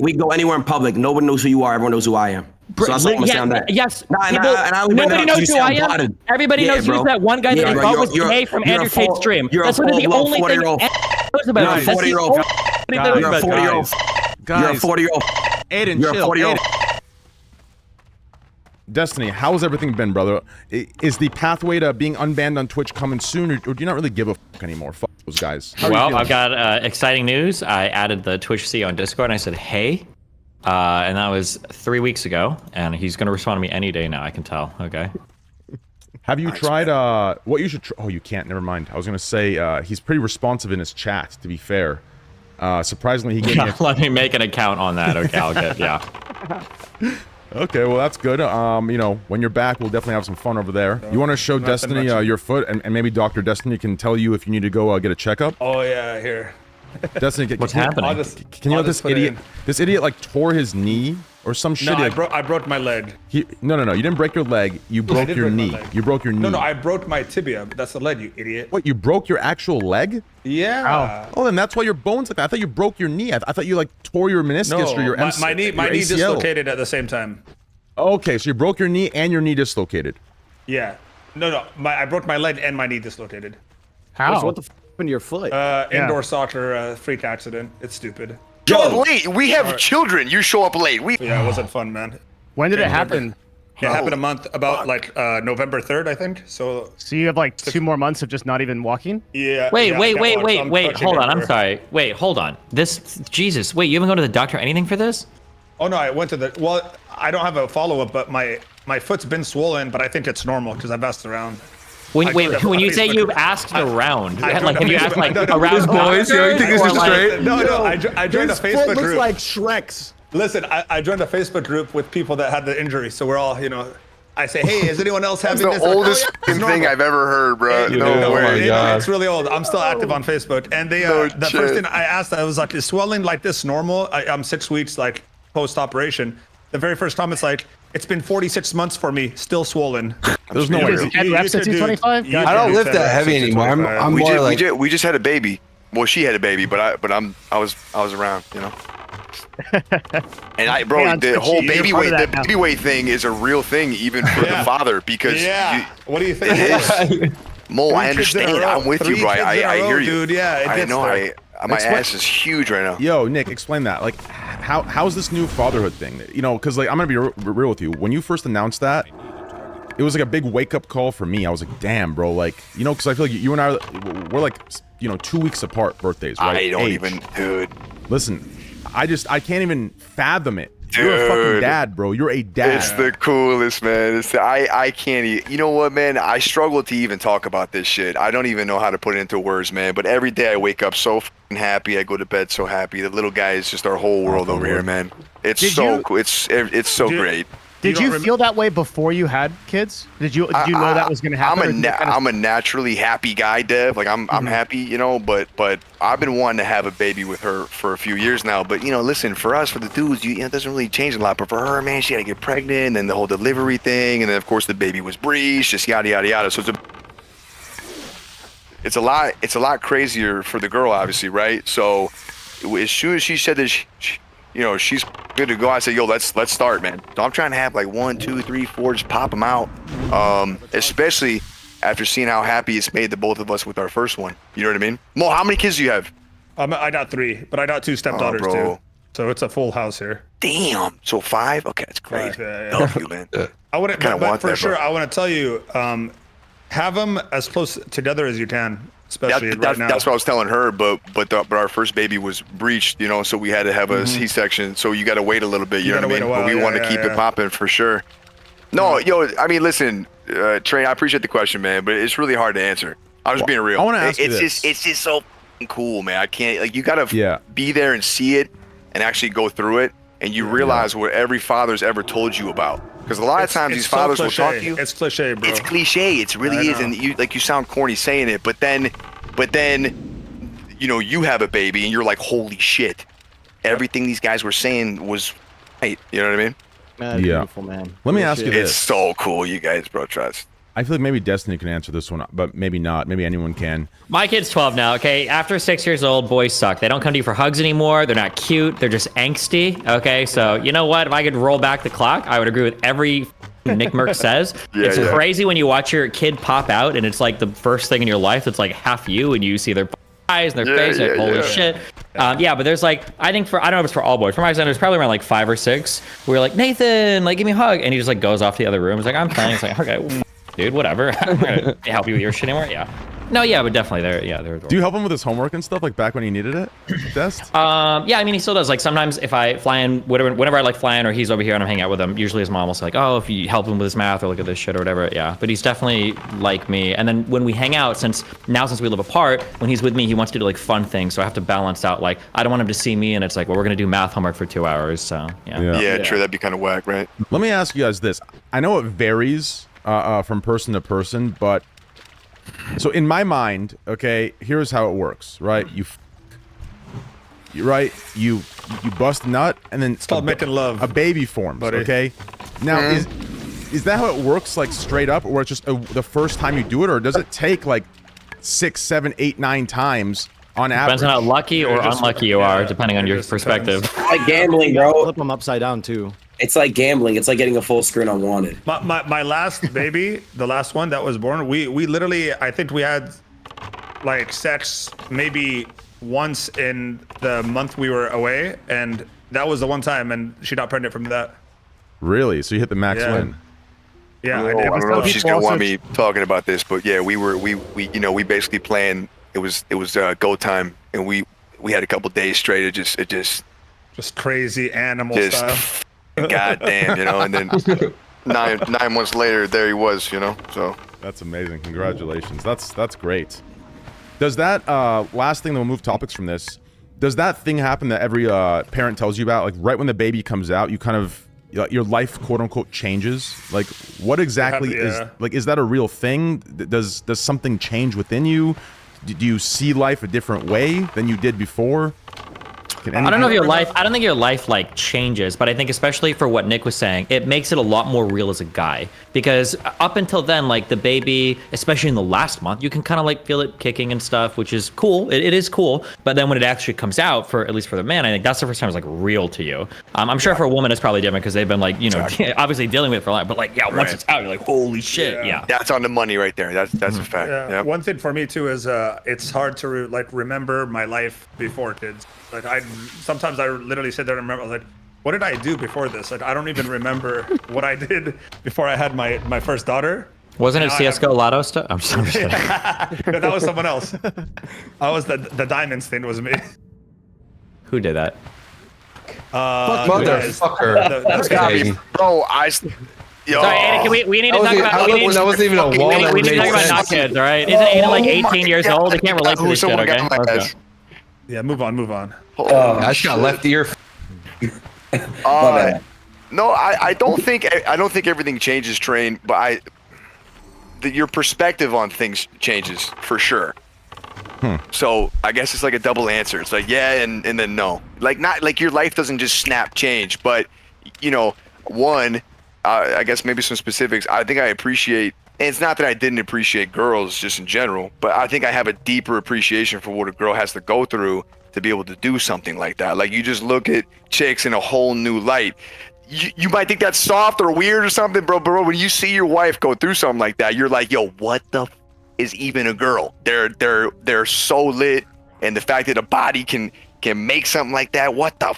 We go anywhere in public. Nobody knows who you are. Everyone knows who I am. So that's all I'm saying on that. Yes. Nobody knows who I am. Everybody knows who's that one guy that you thought was gay from Andrew Tate's stream. That's literally the only thing knows about. You're a 40-year-old. You're a 40-year-old. You're a 40-year-old. Aiden, you're a 40-year-old. Destiny, how has everything been, brother? Is the pathway to being unbanned on Twitch coming soon, or do you not really give a fuck anymore? Fuck those guys. Well, I've got exciting news. I added the Twitch CEO on Discord, and I said, hey. And that was 3 weeks ago, and he's going to respond to me any day now, I can tell. Okay. Have you tried, what you should oh, you can't, never mind. I was going to say, he's pretty responsive in his chat, to be fair. Surprisingly, he gave me let me make an account on that, okay, I'll get, yeah. Okay, well, that's good. When you're back, we'll definitely have some fun over there. You want to show Destiny your foot, and maybe Dr. Destiny can tell you if you need to go get a checkup? Oh, yeah, here. Destiny, what's happening? Can you let this idiot? This idiot like tore his knee or some shit. No, I broke my leg. No, you didn't break your leg. You broke your knee. You broke your knee. No, I broke my tibia. That's the leg, you idiot. What? You broke your actual leg? Yeah. Oh, then that's why your bones like that. I thought you broke your knee. I thought you like tore your meniscus or your MCL. My knee dislocated at the same time. Okay, so you broke your knee and your knee dislocated. Yeah. No. I broke my leg and my knee dislocated. How? So what the f happened to your foot? Indoor soccer freak accident. It's stupid. Show up late. We have children. You show up late. Yeah, it wasn't fun, man. When did it happen? It happened a month, about like November 3rd, I think. So you have like 2 more months of just not even walking? Yeah. Wait, hold on. I'm sorry. Wait, hold on. Jesus. Wait, you haven't gone to the doctor or anything for this? Oh no, I went to the. Well, I don't have a follow-up, but my foot's been swollen, but I think it's normal because I've asked around. When you say you've asked around, have you asked like around boys? You think this is straight? No. I joined a Facebook group. Looks like Shrek's. Listen, I joined a Facebook group with people that had the injury, so we're all, I say, hey, is anyone else having That's this? the Like, oldest it's thing I've ever heard, bro. Hey, No way. It's really old. I'm still active on Facebook. And they, the first thing I asked, I was like, is swelling like this normal? I'm 6 weeks like post-operation. The very first time it's like, it's been 46 months for me, still swollen. There's no way. 10 reps at 225? I don't lift that heavy anymore. I'm more like we just had a baby. Well, she had a baby, but I was around, you know. And bro, the whole baby weight thing is a real thing, even for the father, because what do you think? It is. Mo, I understand. I'm with you, bro. I hear you, dude. Yeah, I know. My ass is huge right now. Yo, Nick, explain that. Like, how's this new fatherhood thing? You know, because like I'm gonna be real with you. When you first announced that, it was like a big wake up call for me. I was like, damn, bro. Like, you know, because I feel like you and I, we're like, you know, 2 weeks apart birthdays, right? I don't even, dude. Listen, I can't even fathom it. Dude, you're a fucking dad, bro. You're a dad. It's the coolest, man. I can't. You know what, man? I struggle to even talk about this shit. I don't even know how to put it into words, man. But every day I wake up so fucking happy. I go to bed so happy. The little guy is just our whole world over here, man. It's so cool. It's so great. Did you feel that way before you had kids? Did you know that was gonna happen? I'm a naturally happy guy, Dev. Like I'm happy, you know. But I've been wanting to have a baby with her for a few years now. But you know, listen, for us, for the dudes, you know, it doesn't really change a lot. But for her, man, she had to get pregnant, and the whole delivery thing, and then of course the baby was breached, just yada yada yada. So it's a lot crazier for the girl, obviously, right? So as soon as she said that you know, she's good to go, I said, yo, let's start, man. So I'm trying to have like 1, 2, 3, 4, just pop them out. Especially after seeing how happy it's made the both of us with our first one. You know what I mean? Mo, how many kids do you have? I got 3, but I got 2 stepdaughters too. So it's a full house here. Damn. So 5? Okay, that's great. Love you, man. I wouldn't, but for sure, I want to tell you, have them as close together as you can. Especially right now. That's what I was telling her, but our first baby was breached, you know, so we had to have a C-section. So you got to wait a little bit, you know what I mean? But we want to keep it popping for sure. No, yo, I mean, listen, Trey, I appreciate the question, man, but it's really hard to answer. I'm just being real. I want to ask you this. It's just so cool, man. I can't, like, you got to be there and see it and actually go through it, and you realize what every father's ever told you about. Because a lot of times these fathers will talk to you. It's cliche, bro. It's cliche. It really is, and you sound corny saying it, but then, you know, you have a baby and you're like, holy shit! Everything these guys were saying was right. You know what I mean? Man, beautiful, man. Let me ask you this. It's so cool, you guys, bro. Trust. I feel like maybe Destiny can answer this one, but maybe not. Maybe anyone can. My kid's 12 now, okay? After 6 years old, boys suck. They don't come to you for hugs anymore. They're not cute. They're just angsty, okay? So, you know what? If I could roll back the clock, I would agree with every Nick Merck says. It's crazy when you watch your kid pop out and it's like the first thing in your life that's like half you and you see their eyes and their face, like, holy shit. But there's like, I don't know if it's for all boys. For my son, there's probably around like 5 or 6. We're like, Nathan, like, give me a hug. And he just like goes off to the other room. He's like, I'm playing. It's like, okay, dude, whatever. I'm gonna help you with your shit anymore. Yeah. No, yeah, but definitely they're adorable. Do you help him with his homework and stuff like back when he needed it? Dest? Yeah, I mean, he still does. Like sometimes if I fly in, whenever I like flying or he's over here and I'm hanging out with him, usually his mom will say like, oh, if you help him with his math or look at this shit or whatever. Yeah, but he's definitely like me. And then when we hang out, since we live apart, when he's with me, he wants to do like fun things. So I have to balance out, like, I don't want him to see me and it's like, well, we're gonna do math homework for 2 hours. So yeah, true. That'd be kind of whack, right? Let me ask you guys this. I know it varies from person to person, but so in my mind, okay, here's how it works, right? You bust a nut, and then it's called making love. A baby forms, buddy. Okay. Now, is that how it works, like straight up, or it's just the first time you do it, or does it take like 6, 7, 8, 9 times on average? Depends on how lucky or unlucky you are, depending on your perspective. It's like gambling, bro. Flip them upside down too. It's like gambling. It's like getting a full screen unwanted. My last baby, the last one that was born, we literally, I think we had like sex maybe once in the month we were away, and that was the one time, and she got pregnant from that. Really? So you hit the max win? Yeah. I don't know if she's gonna want me talking about this, but yeah, we basically planned. It was go time, and we had a couple days straight. It just crazy animal stuff. God damn, you know, and then 9 months later, there he was, you know. So that's amazing. Congratulations. That's great. Does that last thing, then we'll move topics from this. Does that thing happen that every parent tells you about? Like right when the baby comes out, you kind of your life quote unquote changes? Like, what exactly is that a real thing? Does something change within you? Do you see life a different way than you did before? I don't know if your life, I don't think your life like changes, but I think especially for what Nick was saying, it makes it a lot more real as a guy. Because up until then, like the baby, especially in the last month, you can kind of like feel it kicking and stuff, which is cool. It is cool. But then when it actually comes out, for at least for the man, I think that's the first time it's like real to you. I'm sure for a woman it's probably different because they've been like, you know, obviously dealing with it for a lot. But like, once it's out, you're like, holy shit, yeah. That's on the money right there. That's a fact. Yeah. One thing for me too is it's hard to remember my life before kids. Like sometimes I literally sit there and remember like, what did I do before this? Like I don't even remember what I did before I had my first daughter. Wasn't it CS:GO Lotto stuff? I'm just kidding. No, that was someone else. I was the diamonds thing was me. Who did that? Motherfucker. Bro, Sorry, Aiden, we need to talk about. That wasn't even a wall. We need to talk about not kids, all right? Isn't Aiden like 18 years old? He can't relate to this shit, okay? Yeah, move on. I just got left ear. No, I don't think everything changes, Train, but your perspective on things changes for sure. So I guess it's like a double answer. It's like yeah and then no. Like not like your life doesn't just snap change, but you know, I guess maybe some specifics. I think I appreciate, and it's not that I didn't appreciate girls just in general, but I think I have a deeper appreciation for what a girl has to go through to be able to do something like that. Like you just look at chicks in a whole new light. You might think that's soft or weird or something, bro. When you see your wife go through something like that, you're like, yo, what the is even a girl? They're so lit, and the fact that a body can make something like that, what the?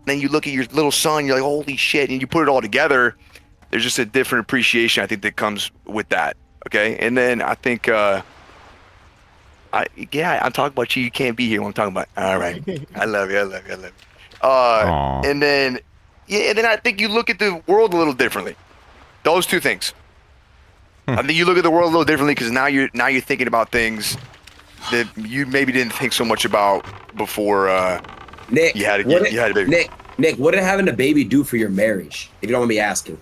Then you look at your little son, you're like, holy shit, and you put it all together. There's just a different appreciation I think that comes with that. Okay, and then I think I'm talking about you. You can't be here when I'm talking about. All right, I love you. And then I think you look at the world a little differently. Those two things. I think you look at the world a little differently because now you're thinking about things that you maybe didn't think so much about before. Nick, you had a baby. Nick, what did having a baby do for your marriage? If you don't want me asking.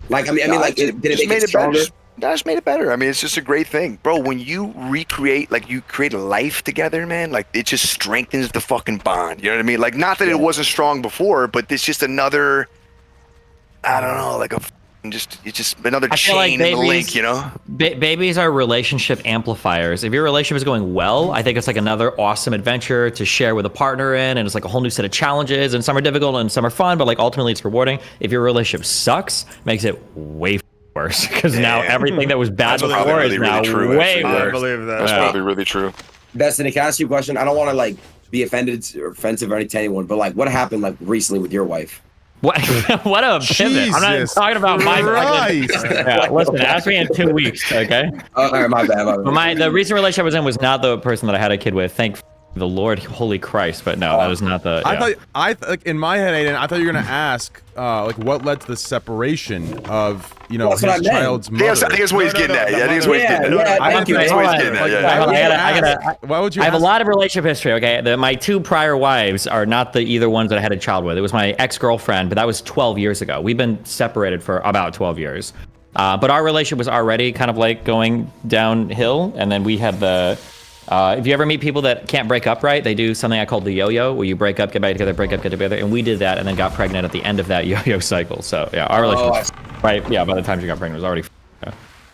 Like, I mean, did it make it stronger? That just made it better. I mean, it's just a great thing, bro. When you recreate, like, you create a life together, man. Like, it just strengthens the fucking bond. You know what I mean? Like, not that it wasn't strong before, but it's just another. I don't know, like it's just another chain in the link, you know? Babies are relationship amplifiers. If your relationship is going well, I think it's like another awesome adventure to share with a partner in, and it's like a whole new set of challenges, and some are difficult and some are fun, but like ultimately it's rewarding. If your relationship sucks, makes it way worse, because now everything that was bad before is now way worse. I believe that. That's probably really true. Destiny, can I ask you a question? I don't want to like be offended or offensive or anything to anyone, but like what happened like recently with your wife? What a pivot. I'm not talking about my listen, ask me in 2 weeks, okay? All right, my bad. The recent relationship I was in was not the person that I had a kid with. Thank the Lord, holy Christ, but no, that was not the. Yeah. I thought like in my head, Aiden, I thought you were gonna ask like what led to the separation of his child's mother. I think that's what he's getting at. I think that's what he's getting at. I think that's what he's getting at. Why would you? I have a lot of relationship history. Okay, my two prior wives are not either ones that I had a child with. It was my ex-girlfriend, but that was 12 years ago. We've been separated for about 12 years, but our relationship was already kind of like going downhill, and then we had the. If you ever meet people that can't break up right, they do something I call the yo-yo, where you break up, get back together, break up, get together, and we did that and then got pregnant at the end of that yo-yo cycle. So yeah, our relationship, right? Yeah, by the time she got pregnant, it was already.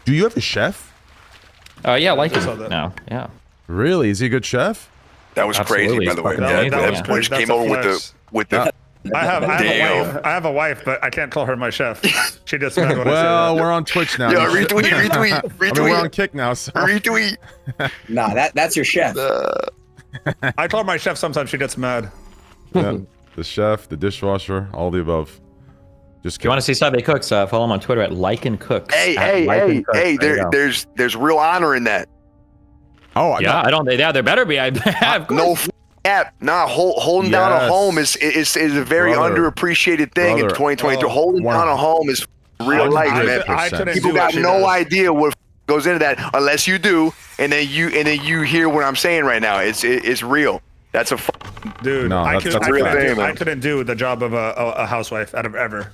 Do you have a chef? Yeah, like him now. Yeah. Really? Is he a good chef? That was crazy, by the way. That just came over with the. I have a wife, but I can't call her my chef. She just mad when I say that. We're on Twitch now. Yeah, retweet. I mean, we're on Kick now, so. Retweet. Nah, that's your chef. I call her my chef. Sometimes she gets mad. Yeah, the chef, the dishwasher, all the above. Just if you want to see Subway Cooks, follow him on Twitter at Like and Cooks. Hey! There's real honor in that. Oh, yeah, there better be. No. Holding down a home is a very underappreciated thing in 2022. Holding down a home is real life, man. People got no idea what goes into that unless you do, and then you hear what I'm saying right now. It's real. That's a dude. No, I couldn't do the job of a housewife out of ever.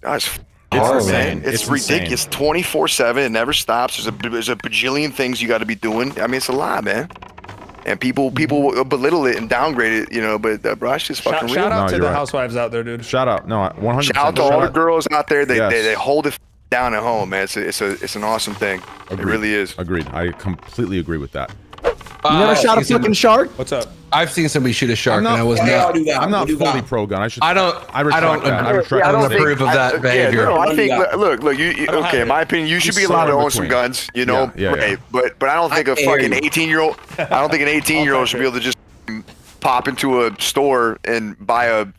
That's It's hard, insane. man. It's It's ridiculous. 24/7. It never stops. There's a bajillion things you got to be doing. I mean, it's a lot, man. And people belittle it and downgrade it, you know. But bro, it's just fucking real. Shout out No, to you're the right. housewives out there, dude. Shout out. No, 100%. Shout out to all the girls out there. They hold it down at home, man. It's an awesome thing. Agreed. It really is. Agreed. I completely agree with that. You never shot a fucking shark? What's up? I've seen somebody shoot a shark, and I was Yeah, not. I'll do that. fully pro gun. I should. I don't retract that. I retract I don't that. approve of that behavior. Yeah, no, I think look, you okay, in my opinion, you should be allowed to own some guns, you know, Yeah, yeah, right? But I don't think a fucking 18-year-old, I don't think an 18-year-old should be able to just pop into a store and buy an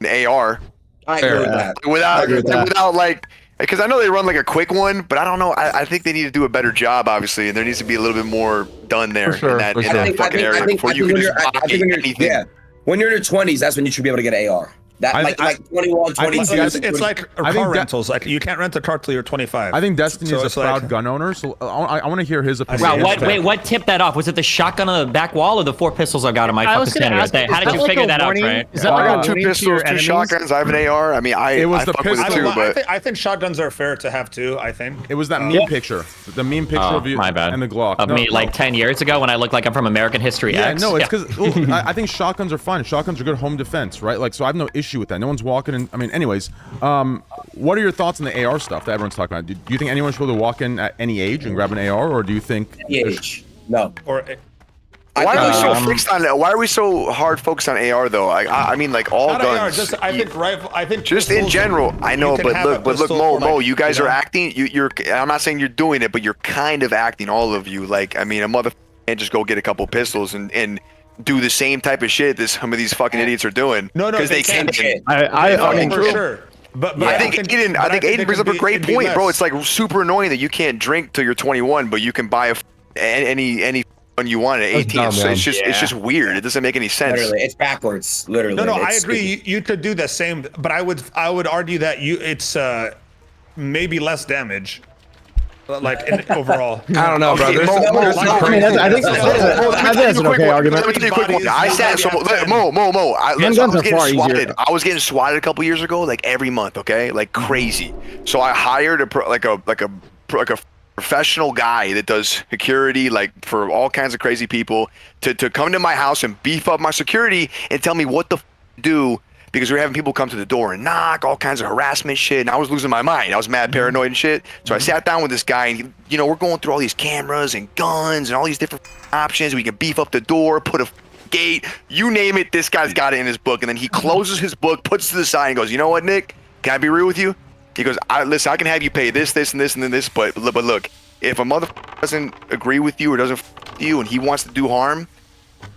AR. I agree with that. Without like, because I know they run like a quick one, but I don't know. I think they need to do a better job, obviously, and there needs to be a little bit more done there in that fucking area before you can just buy anything. Yeah. When you're in your 20s, that's when you should be able to get an AR. That like 21, 22. It's like car rentals. Like you can't rent a car till you're 25. I think Destiny So is a it's proud like- gun owner, so I want to hear his opinion. Wow, what tipped that off? Was it the shotgun on the back wall or the 4 pistols I've got in my fucking standard right there? How did you figure that out, Trey? I got 2 pistols, 2 shotguns. I have an AR. I mean, I fuck with it too, but I think shotguns are fair to have too. I think it was that meme picture, the meme picture of you my bad. and the Glock Of me like 10 years ago when I looked like I'm from American History Yeah, X. no, it's because I think shotguns are fine. Shotguns are good home defense, right? Like, so I have no issue with that. No one's walking in. I mean, anyways, what are your thoughts on the AR stuff that everyone's talking about? Do you think anyone should be able to walk in at any age and grab an AR, or do you think? Any age? No. Or why are we so fixed on that? Why are we so hard focused on AR though? I mean, like all not guns. AR, just I think rifle. I think Just in pistols, general, I you know, can but have a look, pistol Mo, for, like, you guys you are know? acting. You're. I'm not saying you're doing it, but you're kind of acting. All of you, like, I mean, a mother can't just go get a couple pistols and do the same type of shit that some of these fucking idiots are doing. No, because they can. can't. I mean, for sure. But I think Aiden brings up a great point, bro. It's like super annoying that you can't drink till you're 21, but you can buy any one you want at 18. dumb, So man. it's just weird. It doesn't make any sense. Literally, it's backwards. Literally. No, I It's agree. You could do the same, but I would argue that it's maybe less damage. Like overall. I don't know, bro. There's I mean, I think that's an okay argument. Let me tell you a quick one. I sat so Mo. I was getting swatted. I was getting swatted a couple years ago, like every month. Okay, like crazy. So I hired a professional guy that does security, like for all kinds of crazy people, to come to my house and beef up my security and tell me what the to do. Because we were having people come to the door and knock, all kinds of harassment shit, and I was losing my mind. I was mad paranoid and shit. So I sat down with this guy, and we're going through all these cameras and guns and all these different options. We can beef up the door, put a gate, you name it. This guy's got it in his book, and then he closes his book, puts it to the side, and goes, "You know what, Nick? Can I be real with you?" He goes, "Listen, I can have you pay this, and this, and then this, but look, if a motherfucker doesn't agree with you or doesn't with you, and he wants to do harm,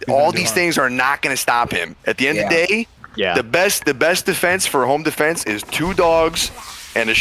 all these things are not going to stop him. At the end of the day." Yeah. The best defense for home defense is 2 dogs and a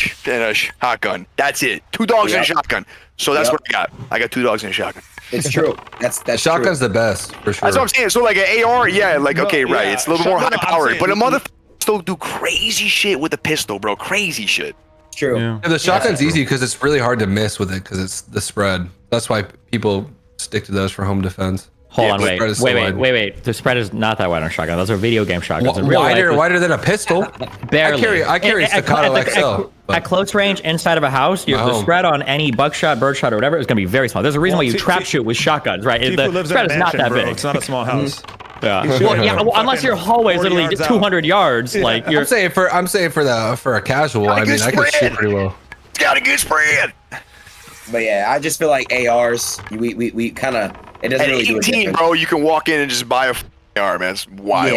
shotgun. That's it. 2 dogs and a shotgun. So that's what I got. I got 2 dogs and a shotgun. It's true. That's shotgun's the best for sure. That's what I'm saying. So like an AR, yeah, like okay, right. It's a little more high powered, but a motherfucker still do crazy shit with a pistol, bro. Crazy shit. True. Yeah, the shotgun's easy because it's really hard to miss with it because it's the spread. That's why people stick to those for home defense. Hold on, wait. The spread is not that wide on shotgun. Those are video game shotguns. Wider than a pistol. Barely. I carry Staccato XL. At close range inside of a house, the spread on any buckshot, birdshot, or whatever is going to be very small. There's a reason why you trap shoot with shotguns, right? The spread is not that big. It's not a small house. Yeah. Well, unless your hallway is literally 200 yards, like you're. I'm saying for a casual. I mean, I can shoot pretty well. It's got a good spread. But yeah, I just feel like ARs, we kind of, it doesn't really do a 18, difference. bro, you can walk in and just buy a AR, man. It's wild.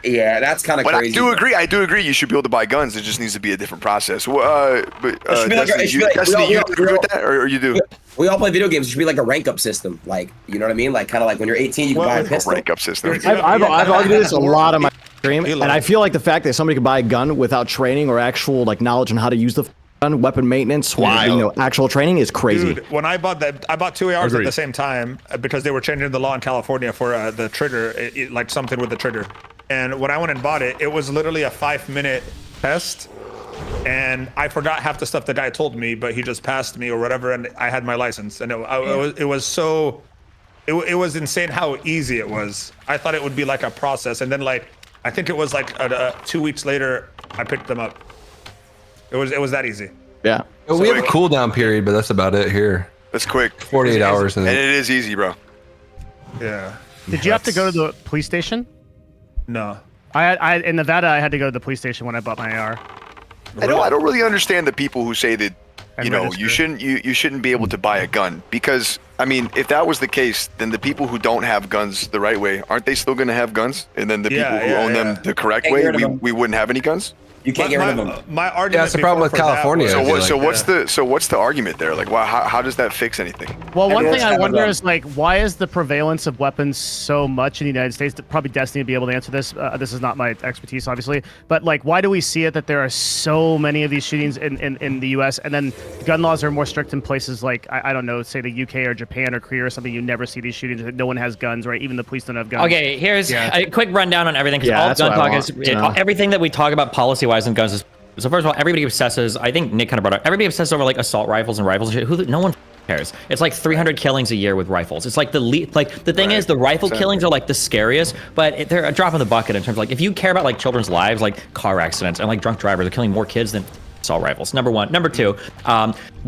Yeah, that's kind of crazy. But I do agree. You should be able to buy guns. It just needs to be a different process. Destiny, you agree with that, or you do? We all play video games. It should be like a rank up system. Like, you know what I mean? Like, kind of like when you're 18, you can buy a pistol. Rank up system. I've argued this a lot on my stream, and I feel like the fact that somebody can buy a gun without training or actual like knowledge on how to use the gun, weapon maintenance, actual training is crazy. Dude, when I bought 2 ARs at the same time because they were changing the law in California for the trigger, like something with the trigger. And when I went and bought it, it was literally a 5-minute test. And I forgot half the stuff the guy told me, but he just passed me or whatever, and I had my license. And it was insane how easy it was. I thought it would be like a process, and then like I think it was like 2 weeks later I picked them up. It was that easy. Yeah. We have a cooldown period, but that's about it here. That's quick. 48 hours. And it is easy, bro. Yeah. Did you have to go to the police station? No. I in Nevada, I had to go to the police station when I bought my AR. I don't really understand the people who say that you shouldn't be able to buy a gun, because I mean, if that was the case, then the people who don't have guns the right way, aren't they still going to have guns? And then the people who own them the correct way, we wouldn't have any guns. You can't get rid of them. My argument. Yeah, that's the problem with California. So what's the argument there? Like, how does that fix anything? Well, one thing I wonder is like, why is the prevalence of weapons so much in the United States? Probably Destiny would be able to answer this. This is not my expertise, obviously, but like, why do we see it that there are so many of these shootings in the U.S. and then gun laws are more strict in places like I don't know, say the UK or Japan or Korea or something? You never see these shootings. No one has guns, right? Even the police don't have guns. Okay, here's a quick rundown on everything, because all gun talk is everything that we talk about policy-wise and guns is. So first of all, everybody obsesses. I think Nick kind of brought up. Everybody obsesses over like assault rifles and rifles and shit. No one cares. It's like 300 killings a year with rifles. It's like the thing is the rifle killings are like the scariest, but they're a drop in the bucket in terms of like if you care about like children's lives, like car accidents and like drunk drivers are killing more kids than assault rifles. Number one. Number two,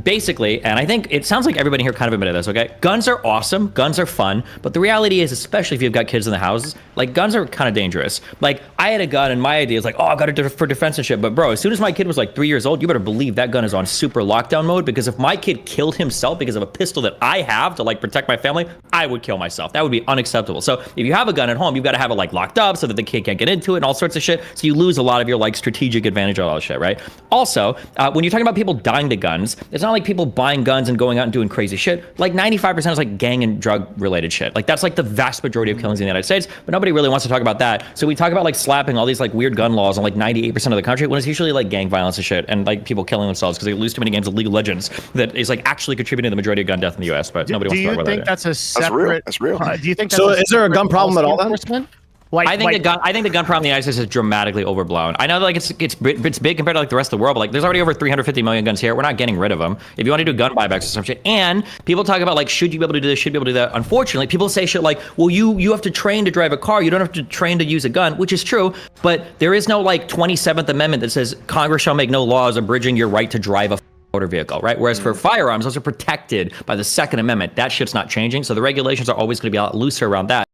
basically, and I think it sounds like everybody here kind of admitted this, okay? Guns are awesome, guns are fun, but the reality is, especially if you've got kids in the houses, like guns are kind of dangerous. Like I had a gun and my idea is like, oh, I've got it for defense and shit, but bro, as soon as my kid was like 3 years old, you better believe that gun is on super lockdown mode, because if my kid killed himself because of a pistol that I have to like protect my family, I would kill myself. That would be unacceptable. So if you have a gun at home, you've got to have it like locked up so that the kid can't get into it and all sorts of shit. So you lose a lot of your like strategic advantage of all that shit, right? Also, when you're talking about people dying to guns, it's not like people buying guns and going out and doing crazy shit. Like 95% is like gang and drug related shit. Like that's like the vast majority of killings in the United States, but nobody really wants to talk about that. So we talk about like slapping all these like weird gun laws on like 98% of the country, when it's usually like gang violence and shit and like people killing themselves because they lose too many games of League of Legends that is like actually contributing to the majority of gun death in the US, but nobody wants to talk about that. Do you think that's a separate? That's real. Do you think so? Is there a gun problem at all then? Like, I think the gun problem in the United States is dramatically overblown. I know that like it's big compared to like the rest of the world, but like there's already over 350 million guns here. We're not getting rid of them. If you want to do gun buybacks or some shit, and people talk about like, should you be able to do this? Should you be able to do that? Unfortunately, people say shit like, well, you have to train to drive a car. You don't have to train to use a gun, which is true. But there is no like 27th Amendment that says Congress shall make no laws abridging your right to drive a motor vehicle, right? Whereas for firearms, those are protected by the Second Amendment. That shit's not changing. So the regulations are always going to be a lot looser around that.